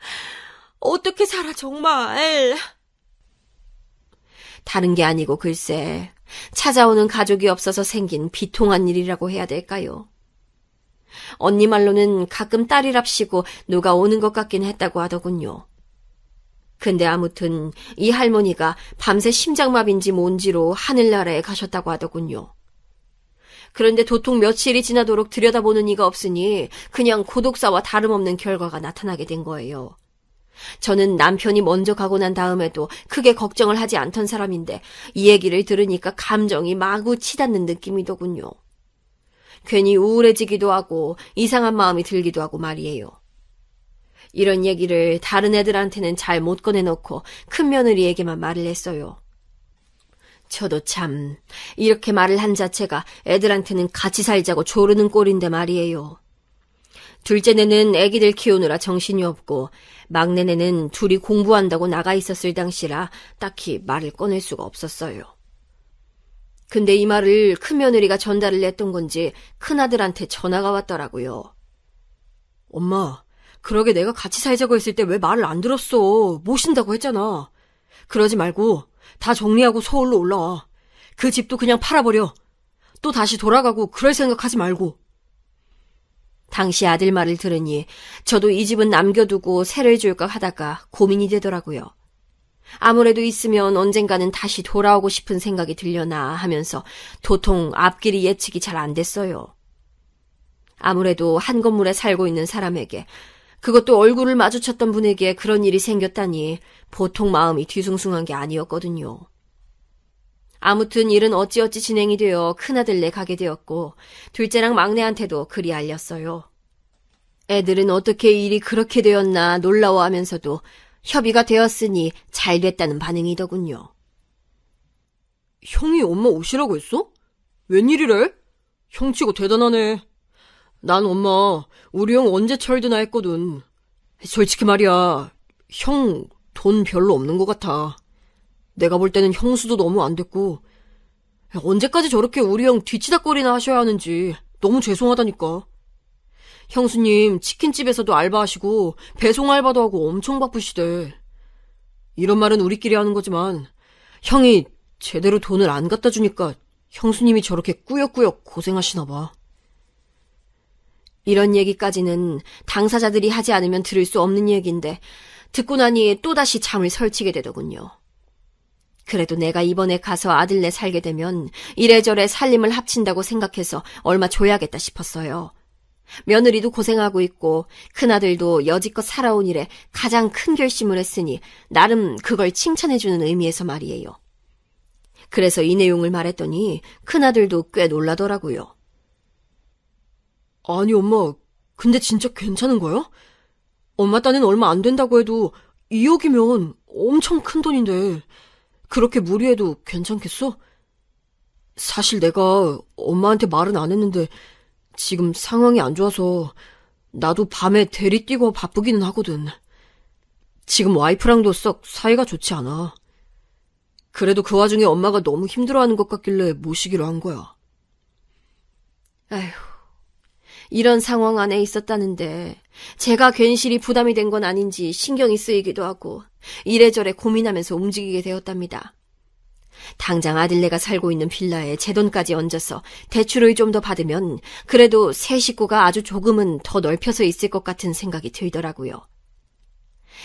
어떻게 살아 정말. 다른 게 아니고 글쎄 찾아오는 가족이 없어서 생긴 비통한 일이라고 해야 될까요? 언니 말로는 가끔 딸이랍시고 누가 오는 것 같긴 했다고 하더군요. 근데 아무튼 이 할머니가 밤새 심장마비인지 뭔지로 하늘나라에 가셨다고 하더군요. 그런데 도통 며칠이 지나도록 들여다보는 이가 없으니 그냥 고독사와 다름없는 결과가 나타나게 된 거예요. 저는 남편이 먼저 가고 난 다음에도 크게 걱정을 하지 않던 사람인데 이 얘기를 들으니까 감정이 마구 치닫는 느낌이더군요. 괜히 우울해지기도 하고 이상한 마음이 들기도 하고 말이에요. 이런 얘기를 다른 애들한테는 잘 못 꺼내놓고 큰며느리에게만 말을 했어요. 저도 참 이렇게 말을 한 자체가 애들한테는 같이 살자고 조르는 꼴인데 말이에요. 둘째네는 애기들 키우느라 정신이 없고 막내네는 둘이 공부한다고 나가 있었을 당시라 딱히 말을 꺼낼 수가 없었어요. 근데 이 말을 큰며느리가 전달을 했던 건지 큰아들한테 전화가 왔더라고요. 엄마, 그러게 내가 같이 살자고 했을 때 왜 말을 안 들었어. 모신다고 했잖아. 그러지 말고 다 정리하고 서울로 올라와. 그 집도 그냥 팔아버려. 또 다시 돌아가고 그럴 생각하지 말고. 당시 아들 말을 들으니 저도 이 집은 남겨두고 새를 줄까 하다가 고민이 되더라고요. 아무래도 있으면 언젠가는 다시 돌아오고 싶은 생각이 들려나 하면서 도통 앞길이 예측이 잘 안 됐어요. 아무래도 한 건물에 살고 있는 사람에게, 그것도 얼굴을 마주쳤던 분에게 그런 일이 생겼다니 보통 마음이 뒤숭숭한 게 아니었거든요. 아무튼 일은 어찌어찌 진행이 되어 큰아들네 가게 되었고 둘째랑 막내한테도 그리 알렸어요. 애들은 어떻게 일이 그렇게 되었나 놀라워하면서도 협의가 되었으니 잘 됐다는 반응이더군요. 형이 엄마 오시라고 했어? 웬일이래? 형치고 대단하네. 난 엄마 우리 형 언제 철드나 했거든. 솔직히 말이야, 형 돈 별로 없는 것 같아. 내가 볼 때는 형수도 너무 안 됐고, 언제까지 저렇게 우리 형 뒤치다꺼리나 하셔야 하는지 너무 죄송하다니까. 형수님 치킨집에서도 알바하시고 배송 알바도 하고 엄청 바쁘시대. 이런 말은 우리끼리 하는 거지만 형이 제대로 돈을 안 갖다 주니까 형수님이 저렇게 꾸역꾸역 고생하시나 봐. 이런 얘기까지는 당사자들이 하지 않으면 들을 수 없는 얘기인데 듣고 나니 또다시 잠을 설치게 되더군요. 그래도 내가 이번에 가서 아들네 살게 되면 이래저래 살림을 합친다고 생각해서 얼마 줘야겠다 싶었어요. 며느리도 고생하고 있고 큰아들도 여지껏 살아온 일에 가장 큰 결심을 했으니 나름 그걸 칭찬해주는 의미에서 말이에요. 그래서 이 내용을 말했더니 큰아들도 꽤 놀라더라고요. 아니 엄마, 근데 진짜 괜찮은 거야? 엄마 딴엔 얼마 안 된다고 해도 2억이면 엄청 큰 돈인데 그렇게 무리해도 괜찮겠어? 사실 내가 엄마한테 말은 안 했는데 지금 상황이 안 좋아서 나도 밤에 대리 뛰고 바쁘기는 하거든. 지금 와이프랑도 썩 사이가 좋지 않아. 그래도 그 와중에 엄마가 너무 힘들어하는 것 같길래 모시기로 한 거야. 아휴, 이런 상황 안에 있었다는데 제가 괜시리 부담이 된 건 아닌지 신경이 쓰이기도 하고 이래저래 고민하면서 움직이게 되었답니다. 당장 아들네가 살고 있는 빌라에 제 돈까지 얹어서 대출을 좀 더 받으면 그래도 세 식구가 아주 조금은 더 넓혀서 있을 것 같은 생각이 들더라고요.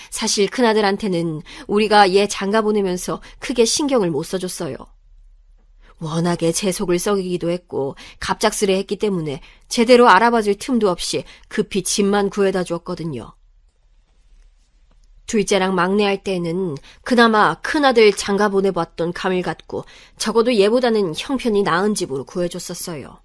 사실 큰아들한테는 우리가 얘 장가 보내면서 크게 신경을 못 써줬어요. 워낙에 제 속을 썩이기도 했고 갑작스레 했기 때문에 제대로 알아봐줄 틈도 없이 급히 집만 구해다 주었거든요. 둘째랑 막내 할 때는 그나마 큰아들 장가 보내봤던 감을 갖고 적어도 얘보다는 형편이 나은 집으로 구해줬었어요.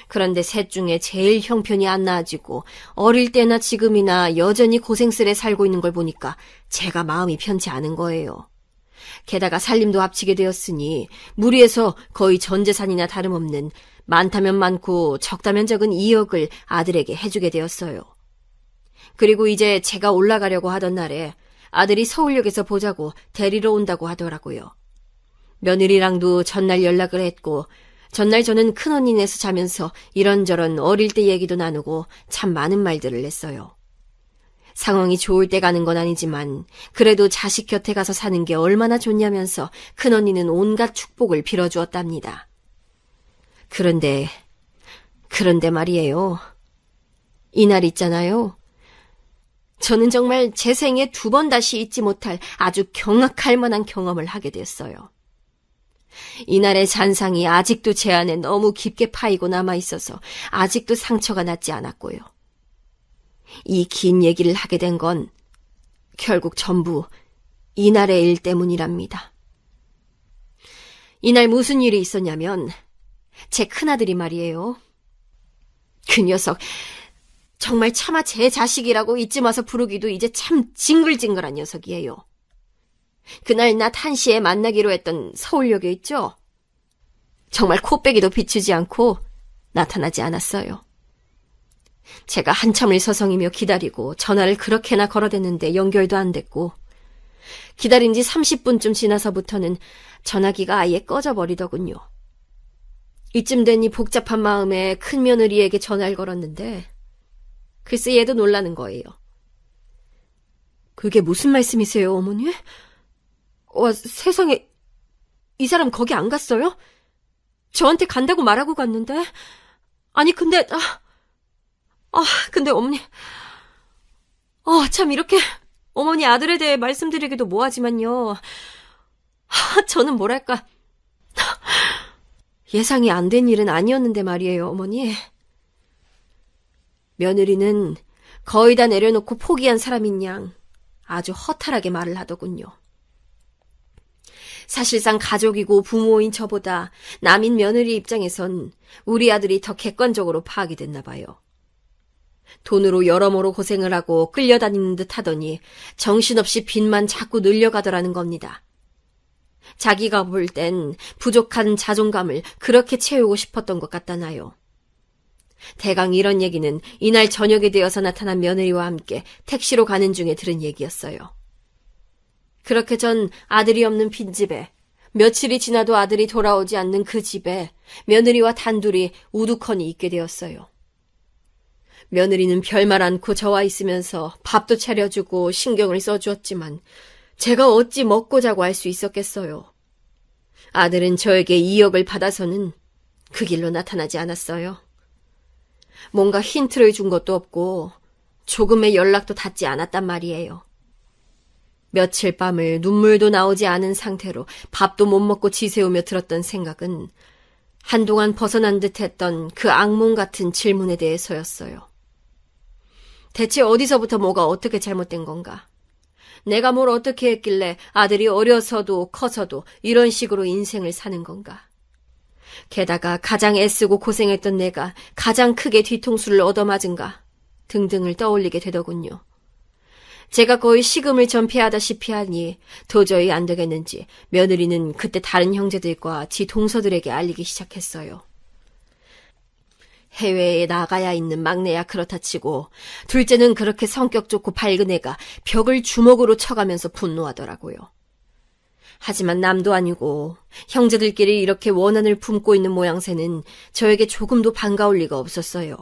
그런데 셋 중에 제일 형편이 안 나아지고 어릴 때나 지금이나 여전히 고생스레 살고 있는 걸 보니까 제가 마음이 편치 않은 거예요. 게다가 살림도 합치게 되었으니 무리해서 거의 전 재산이나 다름없는 많다면 많고 적다면 적은 2억을 아들에게 해주게 되었어요. 그리고 이제 제가 올라가려고 하던 날에 아들이 서울역에서 보자고 데리러 온다고 하더라고요. 며느리랑도 전날 연락을 했고 전날 저는 큰언니네서 자면서 이런저런 어릴 때 얘기도 나누고 참 많은 말들을 했어요. 상황이 좋을 때 가는 건 아니지만 그래도 자식 곁에 가서 사는 게 얼마나 좋냐면서 큰언니는 온갖 축복을 빌어주었답니다. 그런데 말이에요. 이날 있잖아요. 저는 정말 제 생에 2번 다시 잊지 못할 아주 경악할 만한 경험을 하게 됐어요. 이날의 잔상이 아직도 제 안에 너무 깊게 파이고 남아있어서 아직도 상처가 낫지 않았고요. 이 긴 얘기를 하게 된 건 결국 전부 이날의 일 때문이랍니다. 이날 무슨 일이 있었냐면 제 큰아들이 말이에요. 그 녀석 정말 차마 제 자식이라고 이쯤 와서 부르기도 이제 참 징글징글한 녀석이에요. 그날 낮 1시에 만나기로 했던 서울역에 있죠? 정말 코빼기도 비추지 않고 나타나지 않았어요. 제가 한참을 서성이며 기다리고 전화를 그렇게나 걸어댔는데 연결도 안 됐고 기다린 지 30분쯤 지나서부터는 전화기가 아예 꺼져버리더군요. 이쯤 되니 복잡한 마음에 큰며느리에게 전화를 걸었는데 글쎄 얘도 놀라는 거예요. 그게 무슨 말씀이세요, 어머니? 와, 세상에 이 사람 거기 안 갔어요? 저한테 간다고 말하고 갔는데. 아니, 근데, 근데 어머니. 참 이렇게 어머니 아들에 대해 말씀드리기도 뭐하지만요. 저는 뭐랄까. 예상이 안 된 일은 아니었는데 말이에요, 어머니. 며느리는 거의 다 내려놓고 포기한 사람인 양 아주 허탈하게 말을 하더군요. 사실상 가족이고 부모인 저보다 남인 며느리 입장에선 우리 아들이 더 객관적으로 파악이 됐나 봐요. 돈으로 여러모로 고생을 하고 끌려다니는 듯 하더니 정신없이 빚만 자꾸 늘려가더라는 겁니다. 자기가 볼 땐 부족한 자존감을 그렇게 채우고 싶었던 것 같다나요. 대강 이런 얘기는 이날 저녁이 되어서 나타난 며느리와 함께 택시로 가는 중에 들은 얘기였어요. 그렇게 전 아들이 없는 빈집에, 며칠이 지나도 아들이 돌아오지 않는 그 집에 며느리와 단둘이 우두커니 있게 되었어요. 며느리는 별말 않고 저와 있으면서 밥도 차려주고 신경을 써주었지만 제가 어찌 먹고 자고 할 수 있었겠어요. 아들은 저에게 2억을 받아서는 그 길로 나타나지 않았어요. 뭔가 힌트를 준 것도 없고 조금의 연락도 닿지 않았단 말이에요. 며칠 밤을 눈물도 나오지 않은 상태로 밥도 못 먹고 지새우며 들었던 생각은 한동안 벗어난 듯 했던 그 악몽 같은 질문에 대해서였어요. 대체 어디서부터 뭐가 어떻게 잘못된 건가? 내가 뭘 어떻게 했길래 아들이 어려서도 커서도 이런 식으로 인생을 사는 건가? 게다가 가장 애쓰고 고생했던 내가 가장 크게 뒤통수를 얻어맞은가? 등등을 떠올리게 되더군요. 제가 거의 식음을 전폐하다시피 하니 도저히 안 되겠는지 며느리는 그때 다른 형제들과 지 동서들에게 알리기 시작했어요. 해외에 나가야 있는 막내야 그렇다 치고 둘째는 그렇게 성격 좋고 밝은 애가 벽을 주먹으로 쳐가면서 분노하더라고요. 하지만 남도 아니고 형제들끼리 이렇게 원한을 품고 있는 모양새는 저에게 조금도 반가울 리가 없었어요.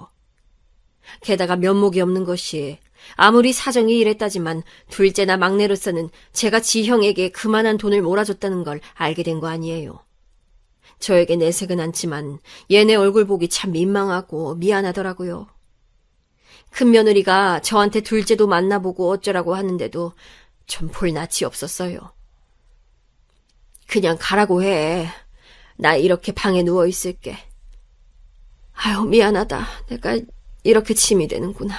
게다가 면목이 없는 것이 아무리 사정이 이랬다지만 둘째나 막내로서는 제가 지형에게 그만한 돈을 몰아줬다는 걸 알게 된 거 아니에요. 저에게 내색은 않지만 얘네 얼굴 보기 참 민망하고 미안하더라고요. 큰 며느리가 저한테 둘째도 만나보고 어쩌라고 하는데도 전 볼 낯이 없었어요. 그냥 가라고 해. 나 이렇게 방에 누워있을게. 아유, 미안하다. 내가 이렇게 침이 되는구나.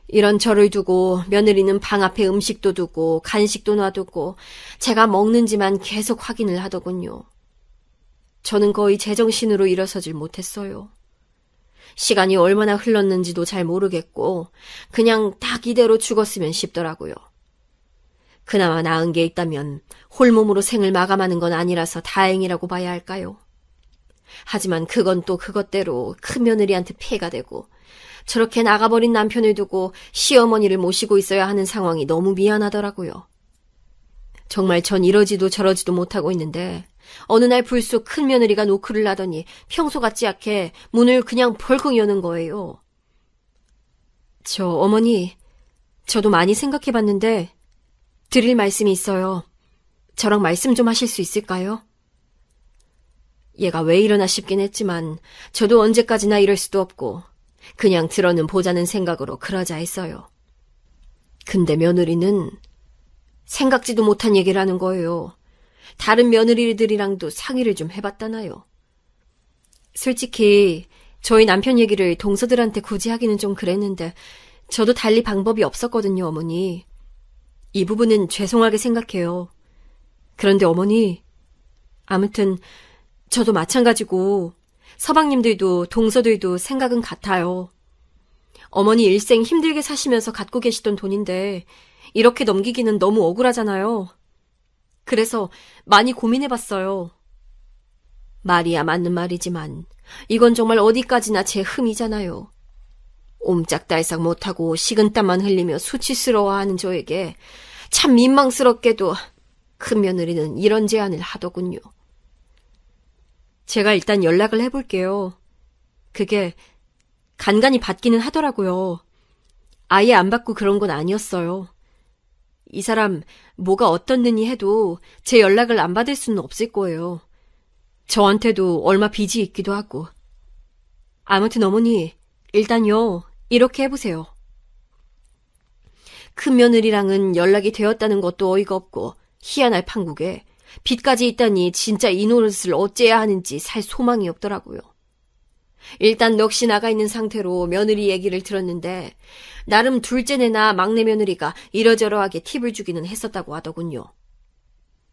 이런 저를 두고 며느리는 방 앞에 음식도 두고 간식도 놔두고 제가 먹는지만 계속 확인을 하더군요. 저는 거의 제정신으로 일어서질 못했어요. 시간이 얼마나 흘렀는지도 잘 모르겠고 그냥 딱 이대로 죽었으면 싶더라고요. 그나마 나은 게 있다면 홀몸으로 생을 마감하는 건 아니라서 다행이라고 봐야 할까요? 하지만 그건 또 그것대로 큰 며느리한테 피해가 되고 저렇게 나가버린 남편을 두고 시어머니를 모시고 있어야 하는 상황이 너무 미안하더라고요. 정말 전 이러지도 저러지도 못하고 있는데 어느 날 불쑥 큰 며느리가 노크를 하더니 평소 같지 않게 문을 그냥 벌컥 여는 거예요. 저 어머니, 저도 많이 생각해봤는데 드릴 말씀이 있어요. 저랑 말씀 좀 하실 수 있을까요? 얘가 왜 이러나 싶긴 했지만 저도 언제까지나 이럴 수도 없고 그냥 들어는 보자는 생각으로 그러자 했어요. 근데 며느리는 생각지도 못한 얘기를 하는 거예요. 다른 며느리들이랑도 상의를 좀 해봤다나요. 솔직히 저희 남편 얘기를 동서들한테 굳이 하기는 좀 그랬는데 저도 달리 방법이 없었거든요, 어머니. 이 부분은 죄송하게 생각해요. 그런데 어머니, 아무튼 저도 마찬가지고 서방님들도 동서들도 생각은 같아요. 어머니 일생 힘들게 사시면서 갖고 계시던 돈인데 이렇게 넘기기는 너무 억울하잖아요. 그래서 많이 고민해봤어요. 말이야 맞는 말이지만 이건 정말 어디까지나 제 흠이잖아요. 옴짝달싹 못하고 식은땀만 흘리며 수치스러워하는 저에게 참 민망스럽게도 큰 며느리는 이런 제안을 하더군요. 제가 일단 연락을 해볼게요. 그게 간간히 받기는 하더라고요. 아예 안 받고 그런 건 아니었어요. 이 사람 뭐가 어떻느니 해도 제 연락을 안 받을 수는 없을 거예요. 저한테도 얼마 빚이 있기도 하고. 아무튼 어머니, 일단요, 이렇게 해보세요. 큰 며느리랑은 연락이 되었다는 것도 어이가 없고 희한할 판국에 빚까지 있다니 진짜 이 노릇을 어째야 하는지 살 소망이 없더라고요. 일단 넋이 나가 있는 상태로 며느리 얘기를 들었는데 나름 둘째네나 막내 며느리가 이러저러하게 팁을 주기는 했었다고 하더군요.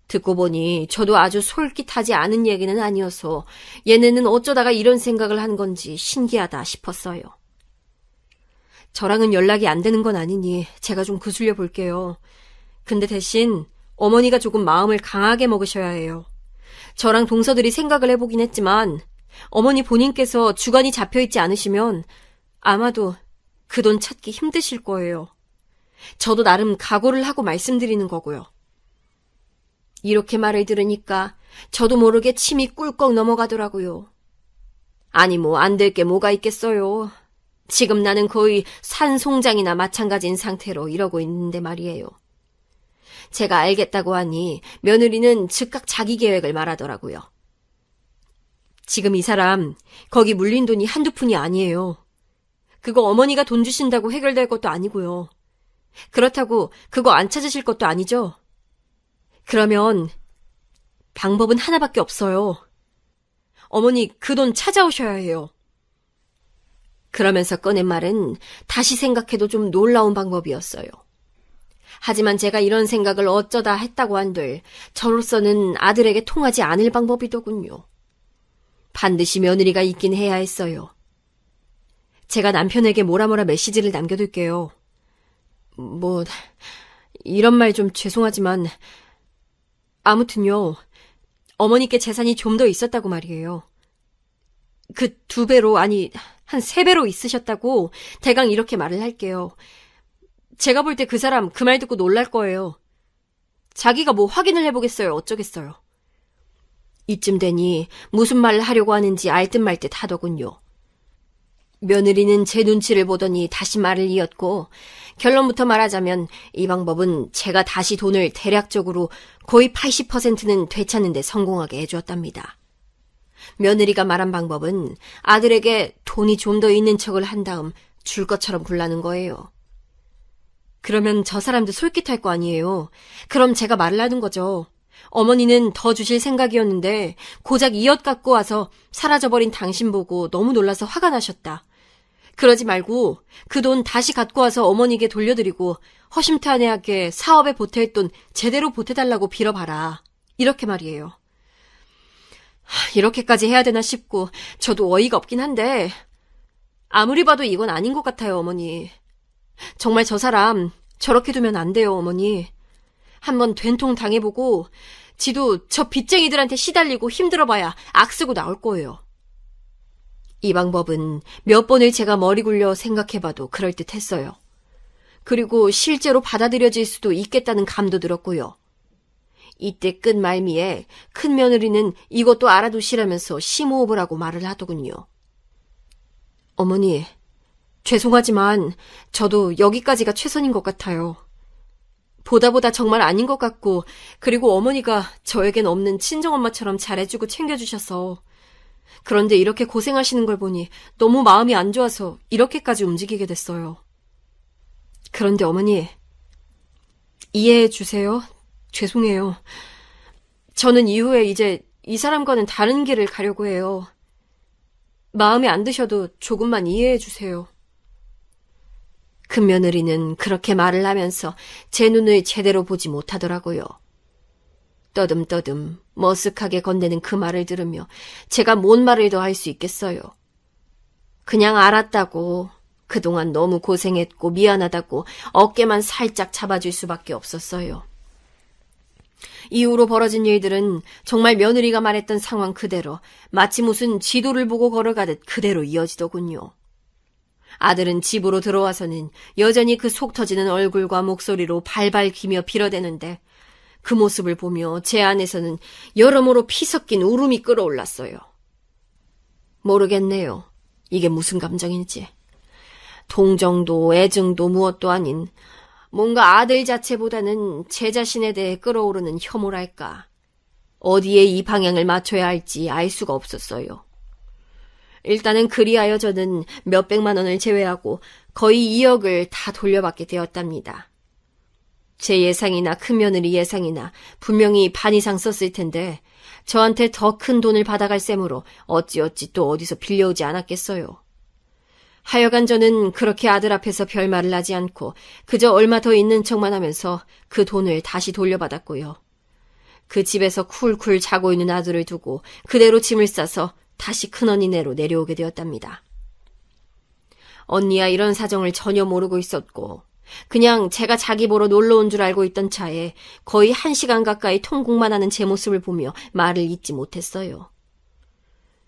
듣고 보니 저도 아주 솔깃하지 않은 얘기는 아니어서 얘네는 어쩌다가 이런 생각을 한 건지 신기하다 싶었어요. 저랑은 연락이 안 되는 건 아니니 제가 좀 구슬려 볼게요. 근데 대신 어머니가 조금 마음을 강하게 먹으셔야 해요. 저랑 동서들이 생각을 해보긴 했지만 어머니 본인께서 주관이 잡혀있지 않으시면 아마도 그 돈 찾기 힘드실 거예요. 저도 나름 각오를 하고 말씀드리는 거고요. 이렇게 말을 들으니까 저도 모르게 침이 꿀꺽 넘어가더라고요. 아니 뭐 안 될 게 뭐가 있겠어요. 지금 나는 거의 산송장이나 마찬가지인 상태로 이러고 있는데 말이에요. 제가 알겠다고 하니 며느리는 즉각 자기 계획을 말하더라고요. 지금 이 사람 거기 물린 돈이 한두 푼이 아니에요. 그거 어머니가 돈 주신다고 해결될 것도 아니고요. 그렇다고 그거 안 찾으실 것도 아니죠? 그러면 방법은 하나밖에 없어요. 어머니 그 돈 찾아오셔야 해요. 그러면서 꺼낸 말은 다시 생각해도 좀 놀라운 방법이었어요. 하지만 제가 이런 생각을 어쩌다 했다고 한들 저로서는 아들에게 통하지 않을 방법이더군요. 반드시 며느리가 있긴 해야 했어요. 제가 남편에게 뭐라 메시지를 남겨둘게요. 이런 말 좀 죄송하지만 아무튼요. 어머니께 재산이 좀 더 있었다고 말이에요. 그 2배로 아니 한 3배로 있으셨다고 대강 이렇게 말을 할게요. 제가 볼 때 그 사람 그 말 듣고 놀랄 거예요. 자기가 뭐 확인을 해보겠어요. 어쩌겠어요. 이쯤 되니 무슨 말을 하려고 하는지 알 듯 말 듯 하더군요. 며느리는 제 눈치를 보더니 다시 말을 이었고 결론부터 말하자면 이 방법은 제가 다시 돈을 대략적으로 거의 80%는 되찾는 데 성공하게 해주었답니다. 며느리가 말한 방법은 아들에게 돈이 좀 더 있는 척을 한 다음 줄 것처럼 굴라는 거예요. 그러면 저 사람도 솔깃할 거 아니에요. 그럼 제가 말을 하는 거죠. 어머니는 더 주실 생각이었는데 고작 2억 갖고 와서 사라져버린 당신 보고 너무 놀라서 화가 나셨다. 그러지 말고 그 돈 다시 갖고 와서 어머니에게 돌려드리고 허심탄회하게 사업에 보탤 돈 제대로 보태달라고 빌어봐라. 이렇게 말이에요. 이렇게까지 해야 되나 싶고 저도 어이가 없긴 한데 아무리 봐도 이건 아닌 것 같아요, 어머니. 정말 저 사람 저렇게 두면 안 돼요, 어머니. 한번 된통 당해보고 지도 저 빚쟁이들한테 시달리고 힘들어봐야 악쓰고 나올 거예요. 이 방법은 몇 번을 제가 머리 굴려 생각해봐도 그럴듯했어요. 그리고 실제로 받아들여질 수도 있겠다는 감도 들었고요. 이때 끝 말미에 큰 며느리는 이것도 알아두시라면서 심호흡을 하고 말을 하더군요. 어머니, 죄송하지만 저도 여기까지가 최선인 것 같아요. 보다 정말 아닌 것 같고 그리고 어머니가 저에겐 없는 친정엄마처럼 잘해주고 챙겨주셔서 그런데 이렇게 고생하시는 걸 보니 너무 마음이 안 좋아서 이렇게까지 움직이게 됐어요. 그런데 어머니, 이해해 주세요. 죄송해요. 저는 이후에 이제 이 사람과는 다른 길을 가려고 해요. 마음에 안 드셔도 조금만 이해해 주세요. 큰 며느리는 그렇게 말을 하면서 제 눈을 제대로 보지 못하더라고요. 떠듬떠듬 머쓱하게 건네는 그 말을 들으며 제가 뭔 말을 더 할 수 있겠어요. 그냥 알았다고, 그동안 너무 고생했고 미안하다고 어깨만 살짝 잡아줄 수밖에 없었어요. 이후로 벌어진 일들은 정말 며느리가 말했던 상황 그대로 마치 무슨 지도를 보고 걸어가듯 그대로 이어지더군요. 아들은 집으로 들어와서는 여전히 그 속 터지는 얼굴과 목소리로 발발 기며 빌어대는데 그 모습을 보며 제 안에서는 여러모로 피 섞인 울음이 끓어올랐어요. 모르겠네요. 이게 무슨 감정인지. 동정도 애증도 무엇도 아닌 뭔가 아들 자체보다는 제 자신에 대해 끓어오르는 혐오랄까. 어디에 이 방향을 맞춰야 할지 알 수가 없었어요. 일단은 그리하여 저는 몇백만 원을 제외하고 거의 2억을 다 돌려받게 되었답니다. 제 예상이나 큰며느리 예상이나 분명히 반 이상 썼을 텐데 저한테 더 큰 돈을 받아갈 셈으로 어찌어찌 또 어디서 빌려오지 않았겠어요. 하여간 저는 그렇게 아들 앞에서 별말을 하지 않고 그저 얼마 더 있는 척만 하면서 그 돈을 다시 돌려받았고요. 그 집에서 쿨쿨 자고 있는 아들을 두고 그대로 짐을 싸서 다시 큰언니네로 내려오게 되었답니다. 언니야 이런 사정을 전혀 모르고 있었고 그냥 제가 자기 보러 놀러 온 줄 알고 있던 차에 거의 1시간 가까이 통곡만 하는 제 모습을 보며 말을 잇지 못했어요.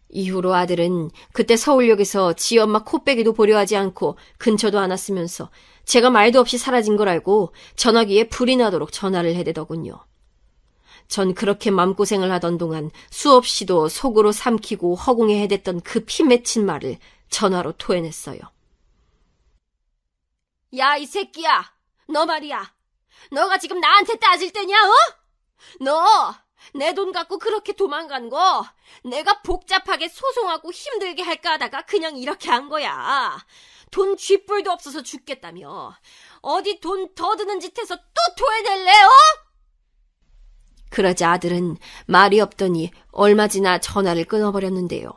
이후로 아들은 그때 서울역에서 지 엄마 코빼기도 보려 하지 않고 근처도 안 왔으면서 제가 말도 없이 사라진 걸 알고 전화기에 불이 나도록 전화를 해대더군요. 전 그렇게 맘고생을 하던 동안 수없이도 속으로 삼키고 허공에 해댔던 그 피 맺힌 말을 전화로 토해냈어요. 야, 이 새끼야! 너 말이야! 너가 지금 나한테 따질 때냐, 어? 너! 내 돈 갖고 그렇게 도망간 거 내가 복잡하게 소송하고 힘들게 할까 하다가 그냥 이렇게 한 거야. 돈 쥐뿔도 없어서 죽겠다며. 어디 돈 더 드는 짓 해서 또 토해낼래, 어? 그러자 아들은 말이 없더니 얼마 지나 전화를 끊어버렸는데요.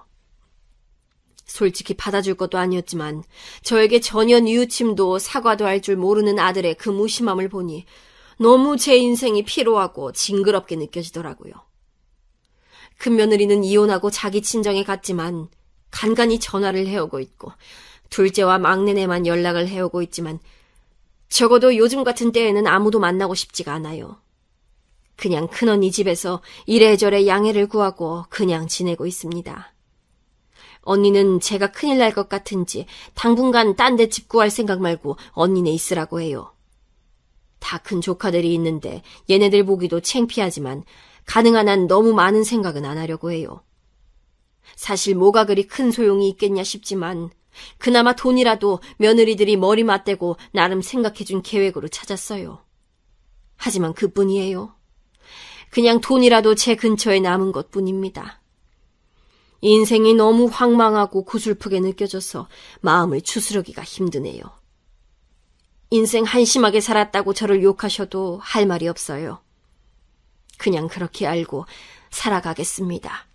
솔직히 받아줄 것도 아니었지만 저에게 전혀 뉘우침도 사과도 할 줄 모르는 아들의 그 무심함을 보니 너무 제 인생이 피로하고 징그럽게 느껴지더라고요. 큰며느리는 이혼하고 자기 친정에 갔지만 간간히 전화를 해오고 있고 둘째와 막내네만 연락을 해오고 있지만 적어도 요즘 같은 때에는 아무도 만나고 싶지가 않아요. 그냥 큰언니 집에서 이래저래 양해를 구하고 그냥 지내고 있습니다. 언니는 제가 큰일 날 것 같은지 당분간 딴 데 집 구할 생각 말고 언니네 있으라고 해요. 다 큰 조카들이 있는데 얘네들 보기도 창피하지만 가능한 한 너무 많은 생각은 안 하려고 해요. 사실 뭐가 그리 큰 소용이 있겠냐 싶지만 그나마 돈이라도 며느리들이 머리 맞대고 나름 생각해준 계획으로 찾았어요. 하지만 그뿐이에요. 그냥 돈이라도 제 근처에 남은 것뿐입니다. 인생이 너무 황망하고 구슬프게 느껴져서 마음을 추스르기가 힘드네요. 인생 한심하게 살았다고 저를 욕하셔도 할 말이 없어요. 그냥 그렇게 알고 살아가겠습니다.